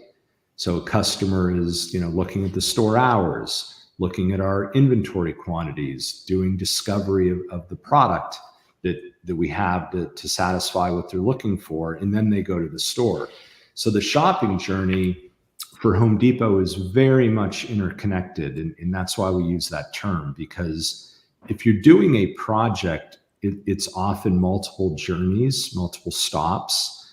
So a customer is, looking at the store hours, looking at our inventory quantities, doing discovery of the product that we have to satisfy what they're looking for, and then they go to the store. So the shopping journey for Home Depot is very much interconnected, and that's why we use that term, because if you're doing a project, it's often multiple journeys, multiple stops.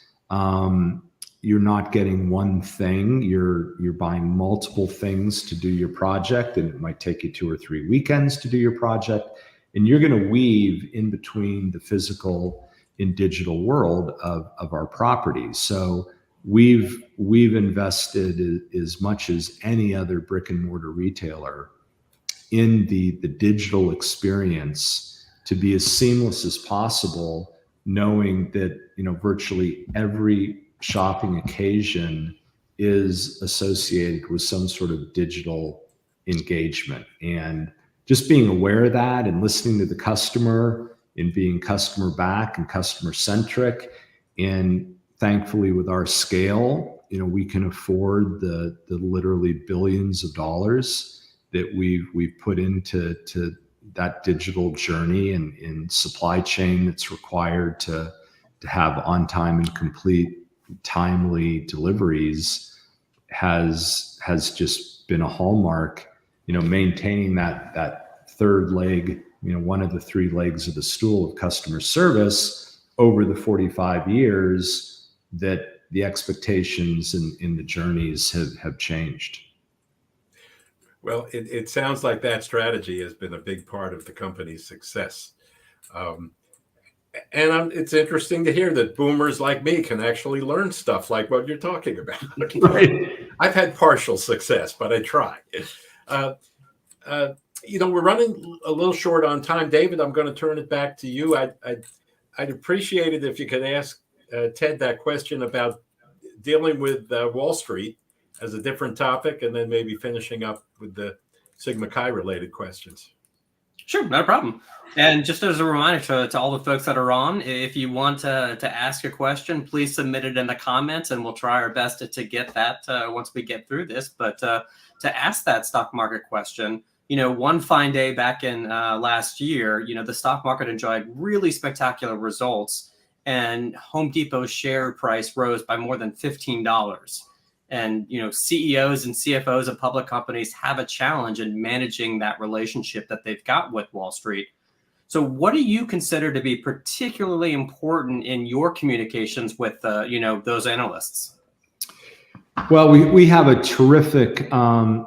You're not getting one thing. You're buying multiple things to do your project, and it might take you 2 or 3 weekends to do your project. And you're going to weave in between the physical and digital world of our properties. So we've invested as much as any other brick and mortar retailer in the digital experience to be as seamless as possible, knowing that virtually every shopping occasion is associated with some sort of digital engagement. And just being aware of that and listening to the customer and being customer back and customer centric. And thankfully with our scale, we can afford the literally billions of dollars that we've put into that digital journey and supply chain that's required to have on time and complete timely deliveries has just been a hallmark. Maintaining that third leg, one of the 3 legs of the stool of customer service over the 45 years that the expectations in the journeys have changed. Well, it sounds like that strategy has been a big part of the company's success. And it's interesting to hear that boomers like me can actually learn stuff like what you're talking about. Right. I've had partial success, but I try. We're running a little short on time. David, I'm going to turn it back to you. I'd appreciate it if you could ask Ted that question about dealing with Wall Street as a different topic, and then maybe finishing up with the Sigma Chi related questions. Sure, not a problem. And just as a reminder to all the folks that are on, if you want to ask a question, please submit it in the comments, and we'll try our best to get that once we get through this. But to ask that stock market question, one fine day back in last year, the stock market enjoyed really spectacular results, and Home Depot's share price rose by more than $15. And, CEOs and CFOs of public companies have a challenge in managing that relationship that they've got with Wall Street. So what do you consider to be particularly important in your communications with, those analysts? Well, we have a terrific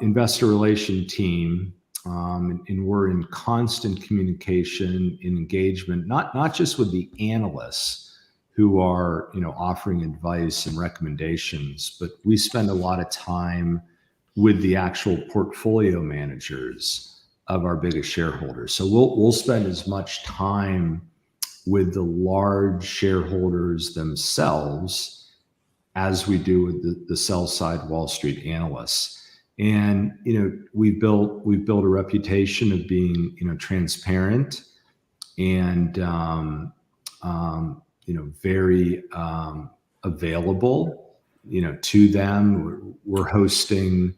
investor relation team, and we're in constant communication and engagement, not just with the analysts, who are, offering advice and recommendations, but we spend a lot of time with the actual portfolio managers of our biggest shareholders. So we'll spend as much time with the large shareholders themselves as we do with the sell side Wall Street analysts. And we've built a reputation of being transparent and very available to them. We're hosting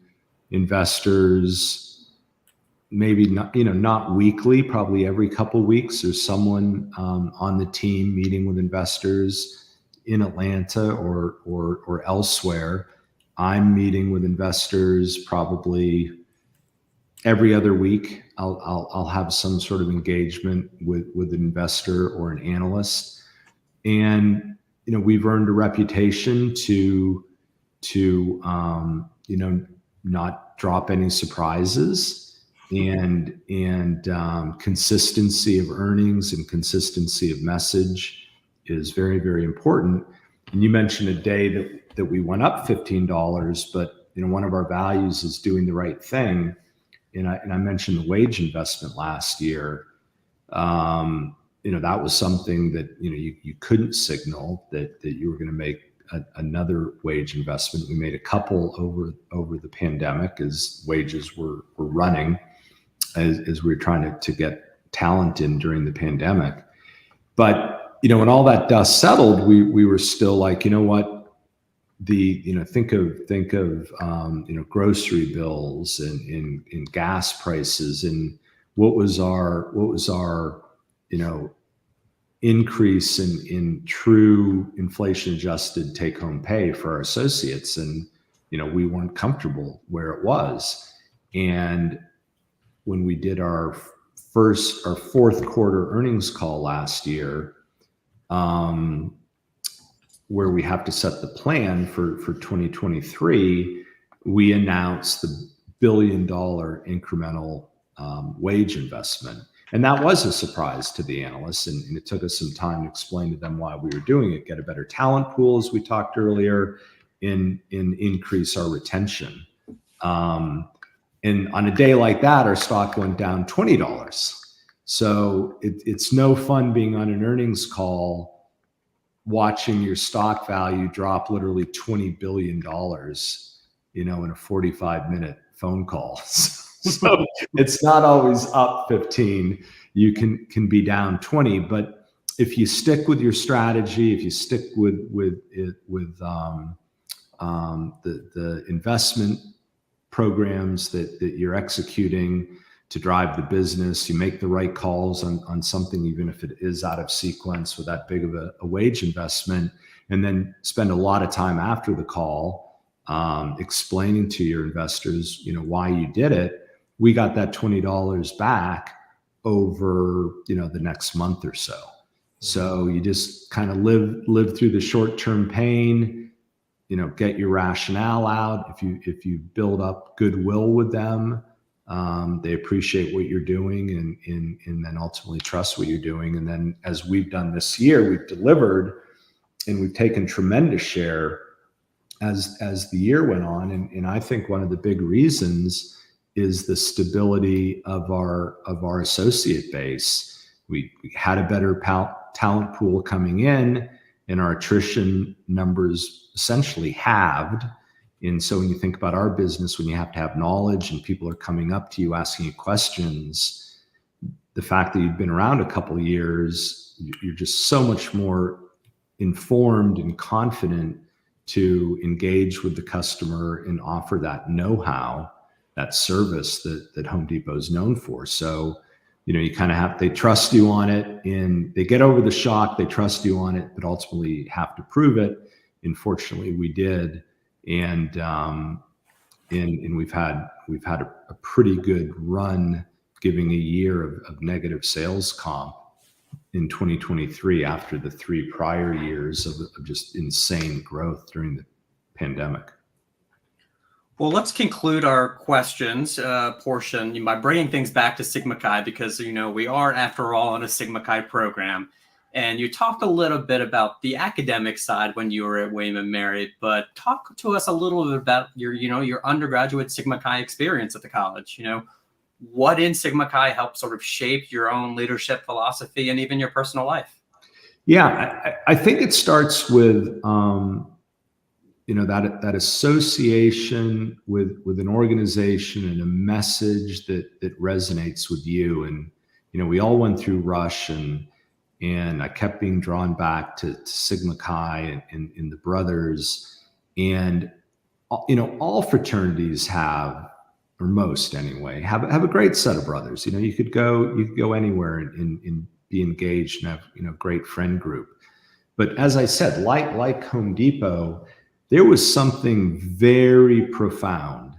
investors, maybe not weekly, probably every couple of weeks. There's someone on the team meeting with investors in Atlanta or elsewhere. I'm meeting with investors probably every other week. I'll have some sort of engagement with an investor or an analyst, and we've earned a reputation to not drop any surprises, and consistency of earnings and consistency of message is very, very important. And you mentioned a day that we went up $15, but one of our values is doing the right thing. And I mentioned the wage investment last year. That was something that you couldn't signal that you were going to make another wage investment. We made a couple over the pandemic as wages were running, as we were trying to get talent in during the pandemic. But when all that dust settled, we were still like, what, think of grocery bills and gas prices, and what was our increase in true inflation adjusted take home pay for our associates. And we weren't comfortable where it was. And when we did our fourth quarter earnings call last year, where we have to set the plan for 2023, we announced the $1 billion incremental wage investment. And that was a surprise to the analysts. And it took us some time to explain to them why we were doing it, get a better talent pool, as we talked earlier, and increase our retention. And on a day like that, our stock went down $20. So it's no fun being on an earnings call, watching your stock value drop literally $20 billion, in a 45-minute phone call. So it's not always up 15. You can be down 20, but if you stick with your strategy, if you stick with the investment programs that you're executing to drive the business, you make the right calls on something, even if it is out of sequence with that big of a wage investment, and then spend a lot of time after the call explaining to your investors, why you did it. We got that $20 back over, the next month or so. So you just kind of live through the short-term pain, get your rationale out. If you build up goodwill with them, they appreciate what you're doing and then ultimately trust what you're doing. And then, as we've done this year, we've delivered and we've taken tremendous share as the year went on. And I think one of the big reasons is the stability of our associate base. We had a better talent pool coming in, and our attrition numbers essentially halved. And so when you think about our business, when you have to have knowledge and people are coming up to you asking you questions, the fact that you've been around a couple of years, you're just so much more informed and confident to engage with the customer and offer that know-how, that service that Home Depot is known for. So, you kind of they trust you on it, and they get over the shock, they trust you on it, but ultimately have to prove it. And fortunately we did. And we've had a pretty good run, giving a year of negative sales comp in 2023 after the 3 prior years of just insane growth during the pandemic. Well, let's conclude our questions portion by bringing things back to Sigma Chi, because we are, after all, on a Sigma Chi program. And you talked a little bit about the academic side when you were at William and Mary, but talk to us a little bit about your undergraduate Sigma Chi experience at the college. What in Sigma Chi helped sort of shape your own leadership philosophy and even your personal life? Yeah, I think it starts with that association with an organization and a message that resonates with you. And we all went through Rush, and I kept being drawn back to Sigma Chi and the brothers. And all fraternities have, or most anyway, have a great set of brothers. You could go anywhere and be engaged and have great friend group. But as I said, like Home Depot, there was something very profound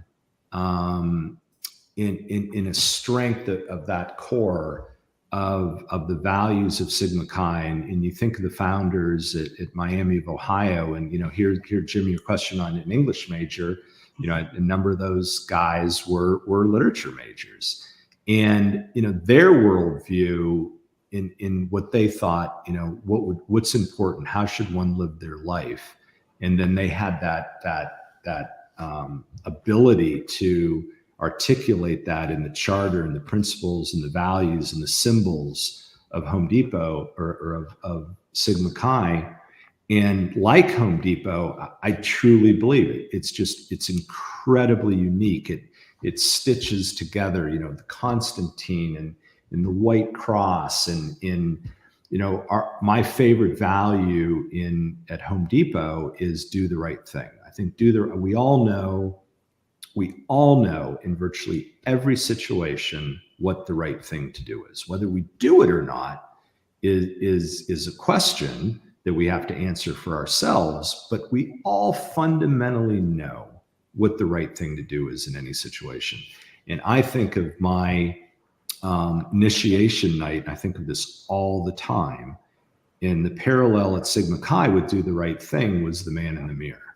in a strength of that core of the values of Sigma Chi. And you think of the founders at Miami of Ohio, and here Jim, your question on an English major, a number of those guys were literature majors, and their worldview in what they thought, what's important, how should one live their life, and then they had that ability to articulate that in the charter and the principles and the values and the symbols of Home Depot or of Sigma Chi. And like Home Depot, I truly believe it. It's incredibly unique. It stitches together, the Constantine and the White Cross and my favorite value at Home Depot is do the right thing. I think we all know in virtually every situation what the right thing to do is. Whether we do it or not is a question that we have to answer for ourselves, but we all fundamentally know what the right thing to do is in any situation. And I think of my initiation night, and I think of this all the time, and the parallel at Sigma Chi with do the right thing was the man in the mirror.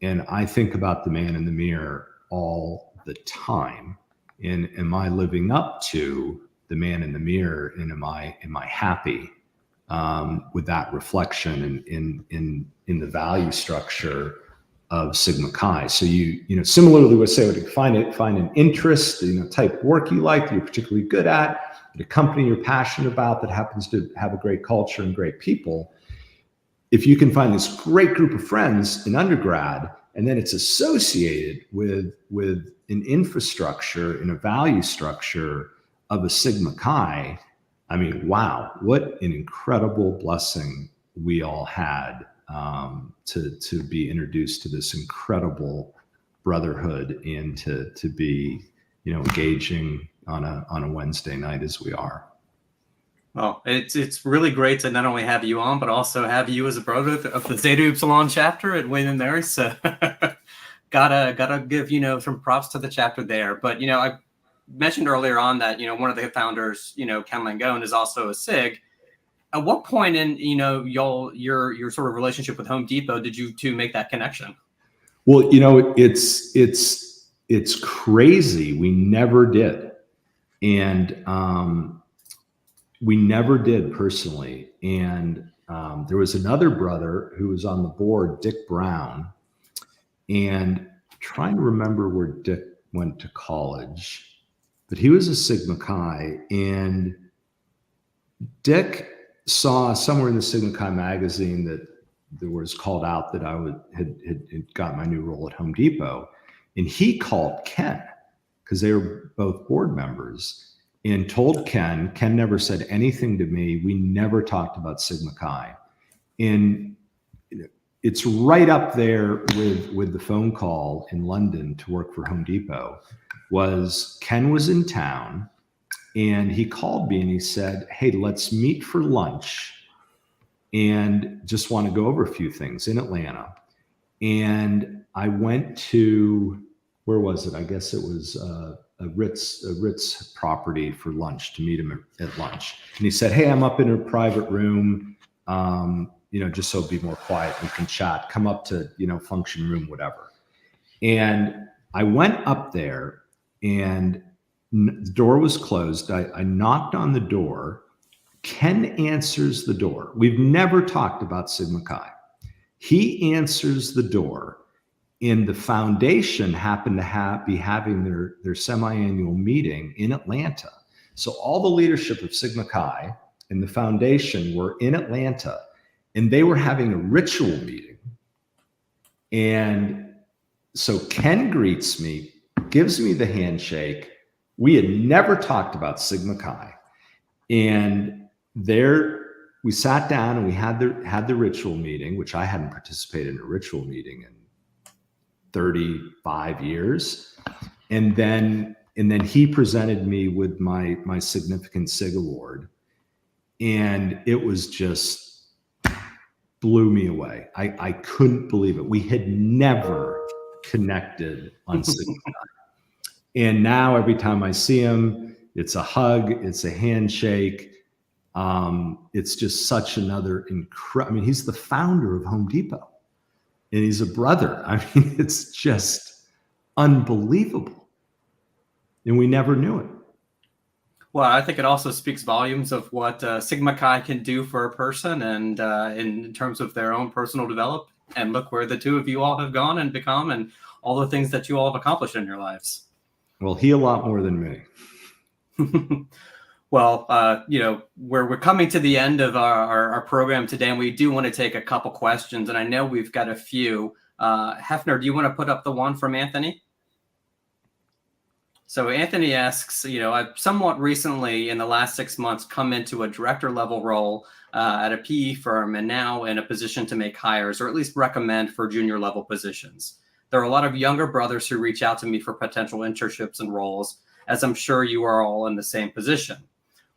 And I think about the man in the mirror all the time. And am I living up to the man in the mirror? And am I happy with that reflection in the value structure of Sigma Chi? So similarly would say, find an interest, type work you like, that you're particularly good at a company you're passionate about that happens to have a great culture and great people. If you can find this great group of friends in undergrad, and then it's associated with an infrastructure and a value structure of a Sigma Chi, I mean, wow, what an incredible blessing we all had to be introduced to this incredible brotherhood and to be, engaging on a Wednesday night as we are. Well, it's really great to not only have you on, but also have you as a brother of the Zeta Upsilon chapter at William and Mary. So gotta give some props to the chapter there. But I mentioned earlier on that one of the founders, Ken Langone, is also a Sig. At what point in your sort of relationship with Home Depot did you two make that connection? Well, it's crazy. We never did, and we never did personally. And there was another brother who was on the board, Dick Brown, and trying to remember where Dick went to college, but he was a Sigma Chi, and Dick saw somewhere in the Sigma Chi magazine that there was called out that I had got my new role at Home Depot, and he called Ken because they were both board members and told Ken. Ken never said anything to me. We never talked about Sigma Chi, and it's right up there with the phone call in London to work for Home Depot. Was Ken was in town, and he called me and he said, "Hey, let's meet for lunch and just want to go over a few things in Atlanta." And I went to, where was it? I guess it was a Ritz property for lunch, to meet him at lunch. And he said, "Hey, I'm up in a private room, just so it'll be more quiet. We can chat. Come up to, function room, whatever." And I went up there, and the door was closed. I knocked on the door, Ken answers the door. We've never talked about Sigma Chi. He answers the door, and the foundation happened to be having their semi-annual meeting in Atlanta. So all the leadership of Sigma Chi and the foundation were in Atlanta, and they were having a ritual meeting. And so Ken greets me, gives me the handshake. We had never talked about Sigma Chi. And there we sat down and we had the ritual meeting, which I hadn't participated in a ritual meeting in 35 years. And then he presented me with my significant SIG award. And it was just blew me away. I couldn't believe it. We had never connected on Sigma Chi. And now every time I see him, it's a hug, it's a handshake. It's just such another incredible, I mean, he's the founder of Home Depot and he's a brother. I mean, it's just unbelievable. And we never knew it. Well, I think it also speaks volumes of what Sigma Chi can do for a person and in terms of their own personal development. And look where the two of you all have gone and become and all the things that you all have accomplished in your lives. Well, he a lot more than me. Well, we're coming to the end of our program today, and we do want to take a couple questions. And I know we've got a few. Hefner, do you want to put up the one from Anthony? So Anthony asks, I've somewhat recently in the last 6 months come into a director level role at a PE firm and now in a position to make hires or at least recommend for junior level positions. There are a lot of younger brothers who reach out to me for potential internships and roles, as I'm sure you are all in the same position.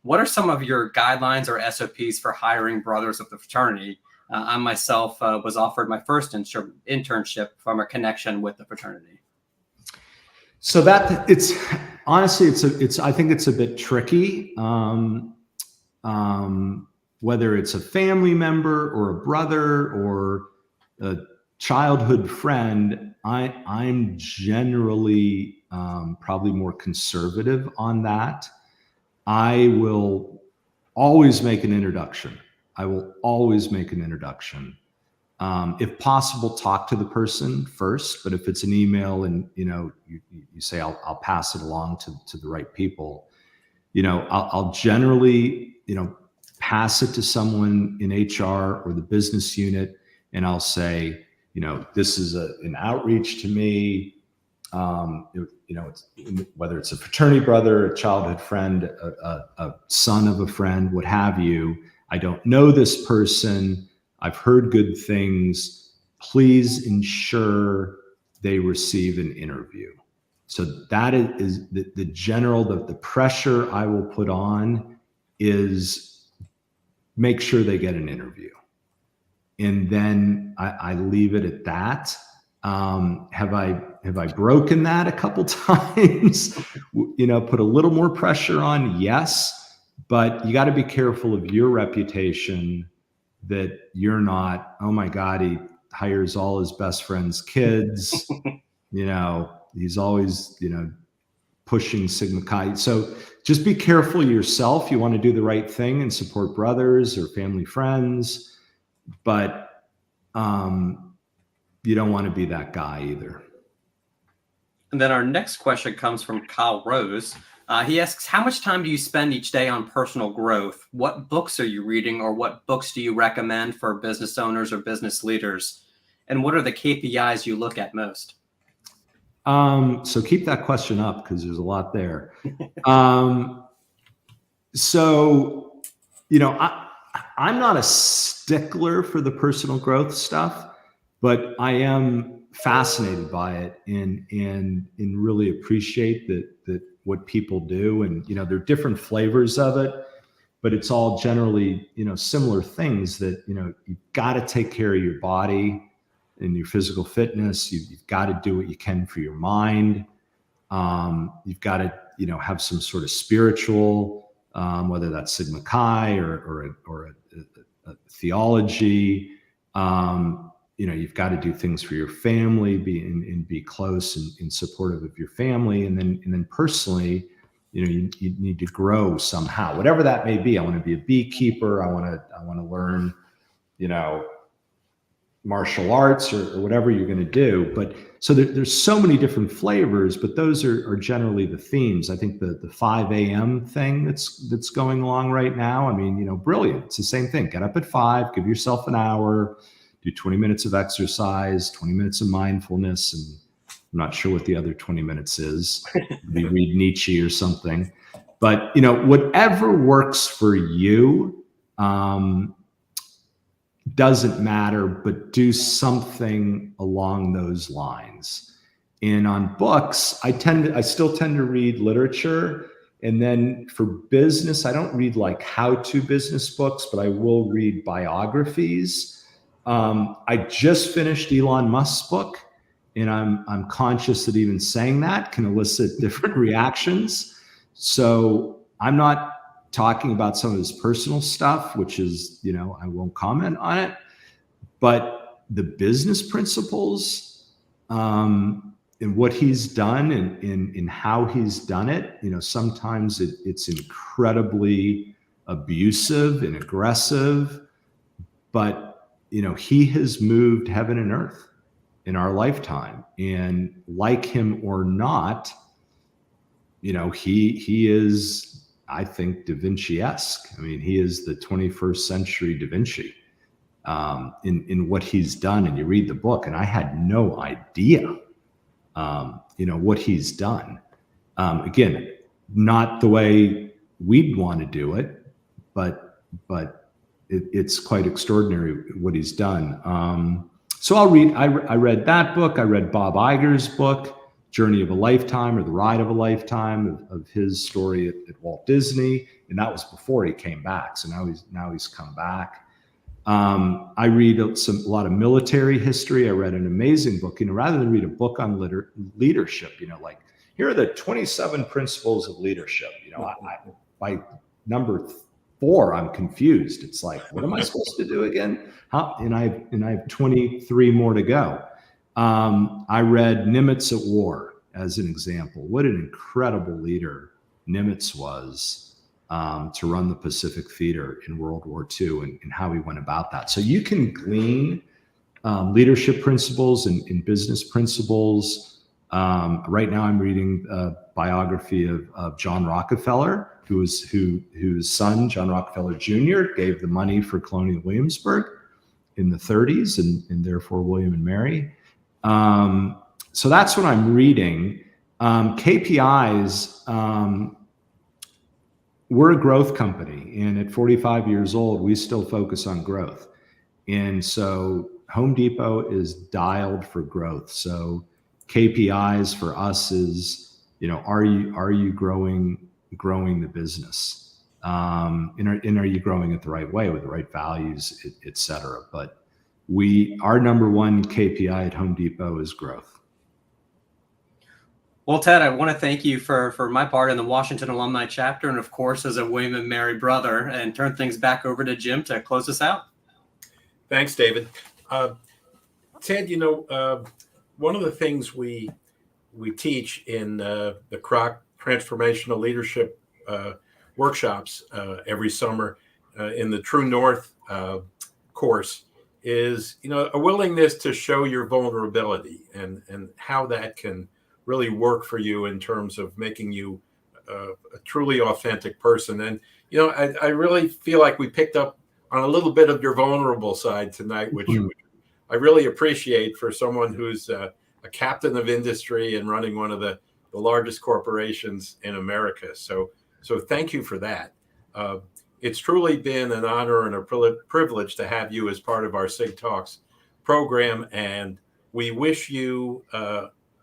What are some of your guidelines or SOPs for hiring brothers of the fraternity? I myself was offered my first internship from a connection with the fraternity. So that honestly, I think it's a bit tricky. Whether it's a family member or a brother or a childhood friend, I'm generally probably more conservative on that. I will always make an introduction. If possible, talk to the person first, but if it's an email and, you say, I'll pass it along to the right people, I'll generally, pass it to someone in HR or the business unit. And I'll say, this is an outreach to me. It's, whether it's a fraternity brother, a childhood friend, a son of a friend, what have you. I don't know this person. I've heard good things. Please ensure they receive an interview. So that is the general, the pressure I will put on is make sure they get an interview. And then I leave it at that. Have I broken that a couple times? Put a little more pressure on? Yes, but you got to be careful of your reputation, that you're not, oh my God, he hires all his best friends' kids. He's always, pushing Sigma Chi. So just be careful yourself. You want to do the right thing and support brothers or family friends, but you don't want to be that guy either. And then our next question comes from Kyle Rose. He asks, how much time do you spend each day on personal growth? What books are you reading, or what books do you recommend for business owners or business leaders? And what are the KPIs you look at most? So keep that question up because there's a lot there. So, I'm not a stickler for the personal growth stuff, but I am fascinated by it and really appreciate that what people do. And, there are different flavors of it, but it's all generally, similar things that, you've got to take care of your body and your physical fitness. You've got to do what you can for your mind. You've got to, have some sort of spiritual, whether that's Sigma Chi or a theology. You've got to do things for your family, be close and supportive of your family. And then personally, you need to grow somehow, whatever that may be. I want to be a beekeeper. I want to learn, martial arts or whatever you're going to do. But so there's so many different flavors, but those are generally the themes. I think the 5 a.m. thing that's going along right now. I mean, brilliant. It's the same thing. Get up at 5, give yourself an hour, do 20 minutes of exercise, 20 minutes of mindfulness. And I'm not sure what the other 20 minutes is. Maybe read Nietzsche or something. But, whatever works for you, doesn't matter, but do something along those lines. And on books, I still tend to read literature. And then for business, I don't read like how-to business books, but I will read biographies. I just finished Elon Musk's book, and I'm conscious that even saying that can elicit different reactions. So I'm not talking about some of his personal stuff, which is, I won't comment on it, but the business principles and what he's done and how he's done it, sometimes it's incredibly abusive and aggressive, but, he has moved heaven and earth in our lifetime. And like him or not, he is, I think, Da Vinci-esque. I mean, he is the 21st century Da Vinci in what he's done. And you read the book, and I had no idea, what he's done. Again, not the way we'd want to do it, but it's quite extraordinary what he's done. So I read that book. I read Bob Iger's book, Journey of a Lifetime, or The Ride of a Lifetime, of his story at Walt Disney, and that was before he came back. So now he's come back. I read a lot of military history. I read an amazing book. Rather than read a book on leadership, like here are the 27 principles of leadership. By number 4, I'm confused. It's like, what am I supposed to do again? And I have 23 more to go. I read Nimitz at War as an example. What an incredible leader Nimitz was to run the Pacific Theater in World War II and how he went about that. So you can glean leadership principles and business principles. Right now I'm reading a biography of John Rockefeller, whose son, John Rockefeller Jr., gave the money for Colonial Williamsburg in the 30s, and therefore William and Mary. So that's what I'm reading. KPIs, we're a growth company, and at 45 years old, we still focus on growth. And so Home Depot is dialed for growth. So KPIs for us is, are you growing the business? And are you growing it the right way with the right values, et cetera? But our number one KPI at Home Depot is growth. Well, Ted, I want to thank you for my part in the Washington Alumni chapter, and of course, as a William and Mary brother, and turn things back over to Jim to close us out. Thanks, David. Ted, one of the things we teach in the Kroc Transformational Leadership workshops every summer in the True North course is, a willingness to show your vulnerability and how that can really work for you in terms of making you a truly authentic person. And, I really feel like we picked up on a little bit of your vulnerable side tonight, which I really appreciate for someone who's a captain of industry and running one of the largest corporations in America. So thank you for that. It's truly been an honor and a privilege to have you as part of our SigTalks program. And we wish you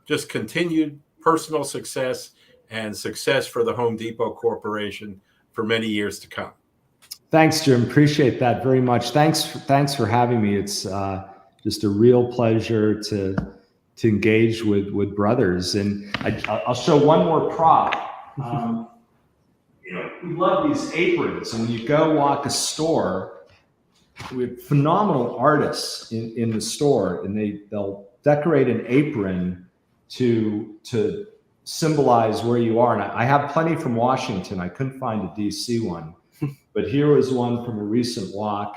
just continued personal success and success for the Home Depot Corporation for many years to come. Thanks, Jim. Appreciate that very much. Thanks for having me. It's just a real pleasure to engage with brothers. And I'll show one more prop. We love these aprons. And when you go walk a store, we have phenomenal artists in the store, and they'll decorate an apron to symbolize where you are. And I have plenty from Washington. I couldn't find a DC one, but here was one from a recent walk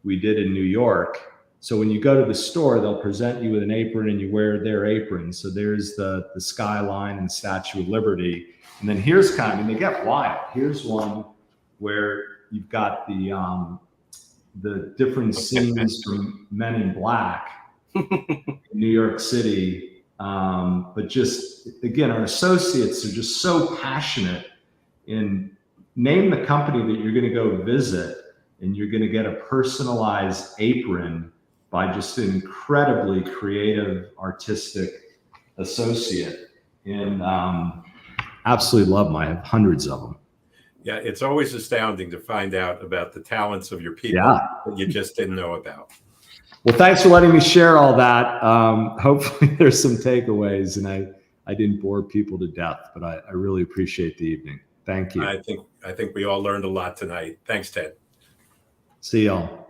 we did in New York. So when you go to the store, they'll present you with an apron and you wear their apron. So there's the skyline and Statue of Liberty. And then here's kind of, and they get wild. Here's one where you've got the different scenes from Men in Black in New York City. But just, again, our associates are just so passionate in name the company that you're going to go visit, and you're going to get a personalized apron by just an incredibly creative, artistic associate. And absolutely love them. I have hundreds of them. Yeah, it's always astounding to find out about the talents of your people that you just didn't know about. Well, thanks for letting me share all that. Hopefully there's some takeaways, and I didn't bore people to death, but I really appreciate the evening. Thank you. I think we all learned a lot tonight. Thanks, Ted. See y'all.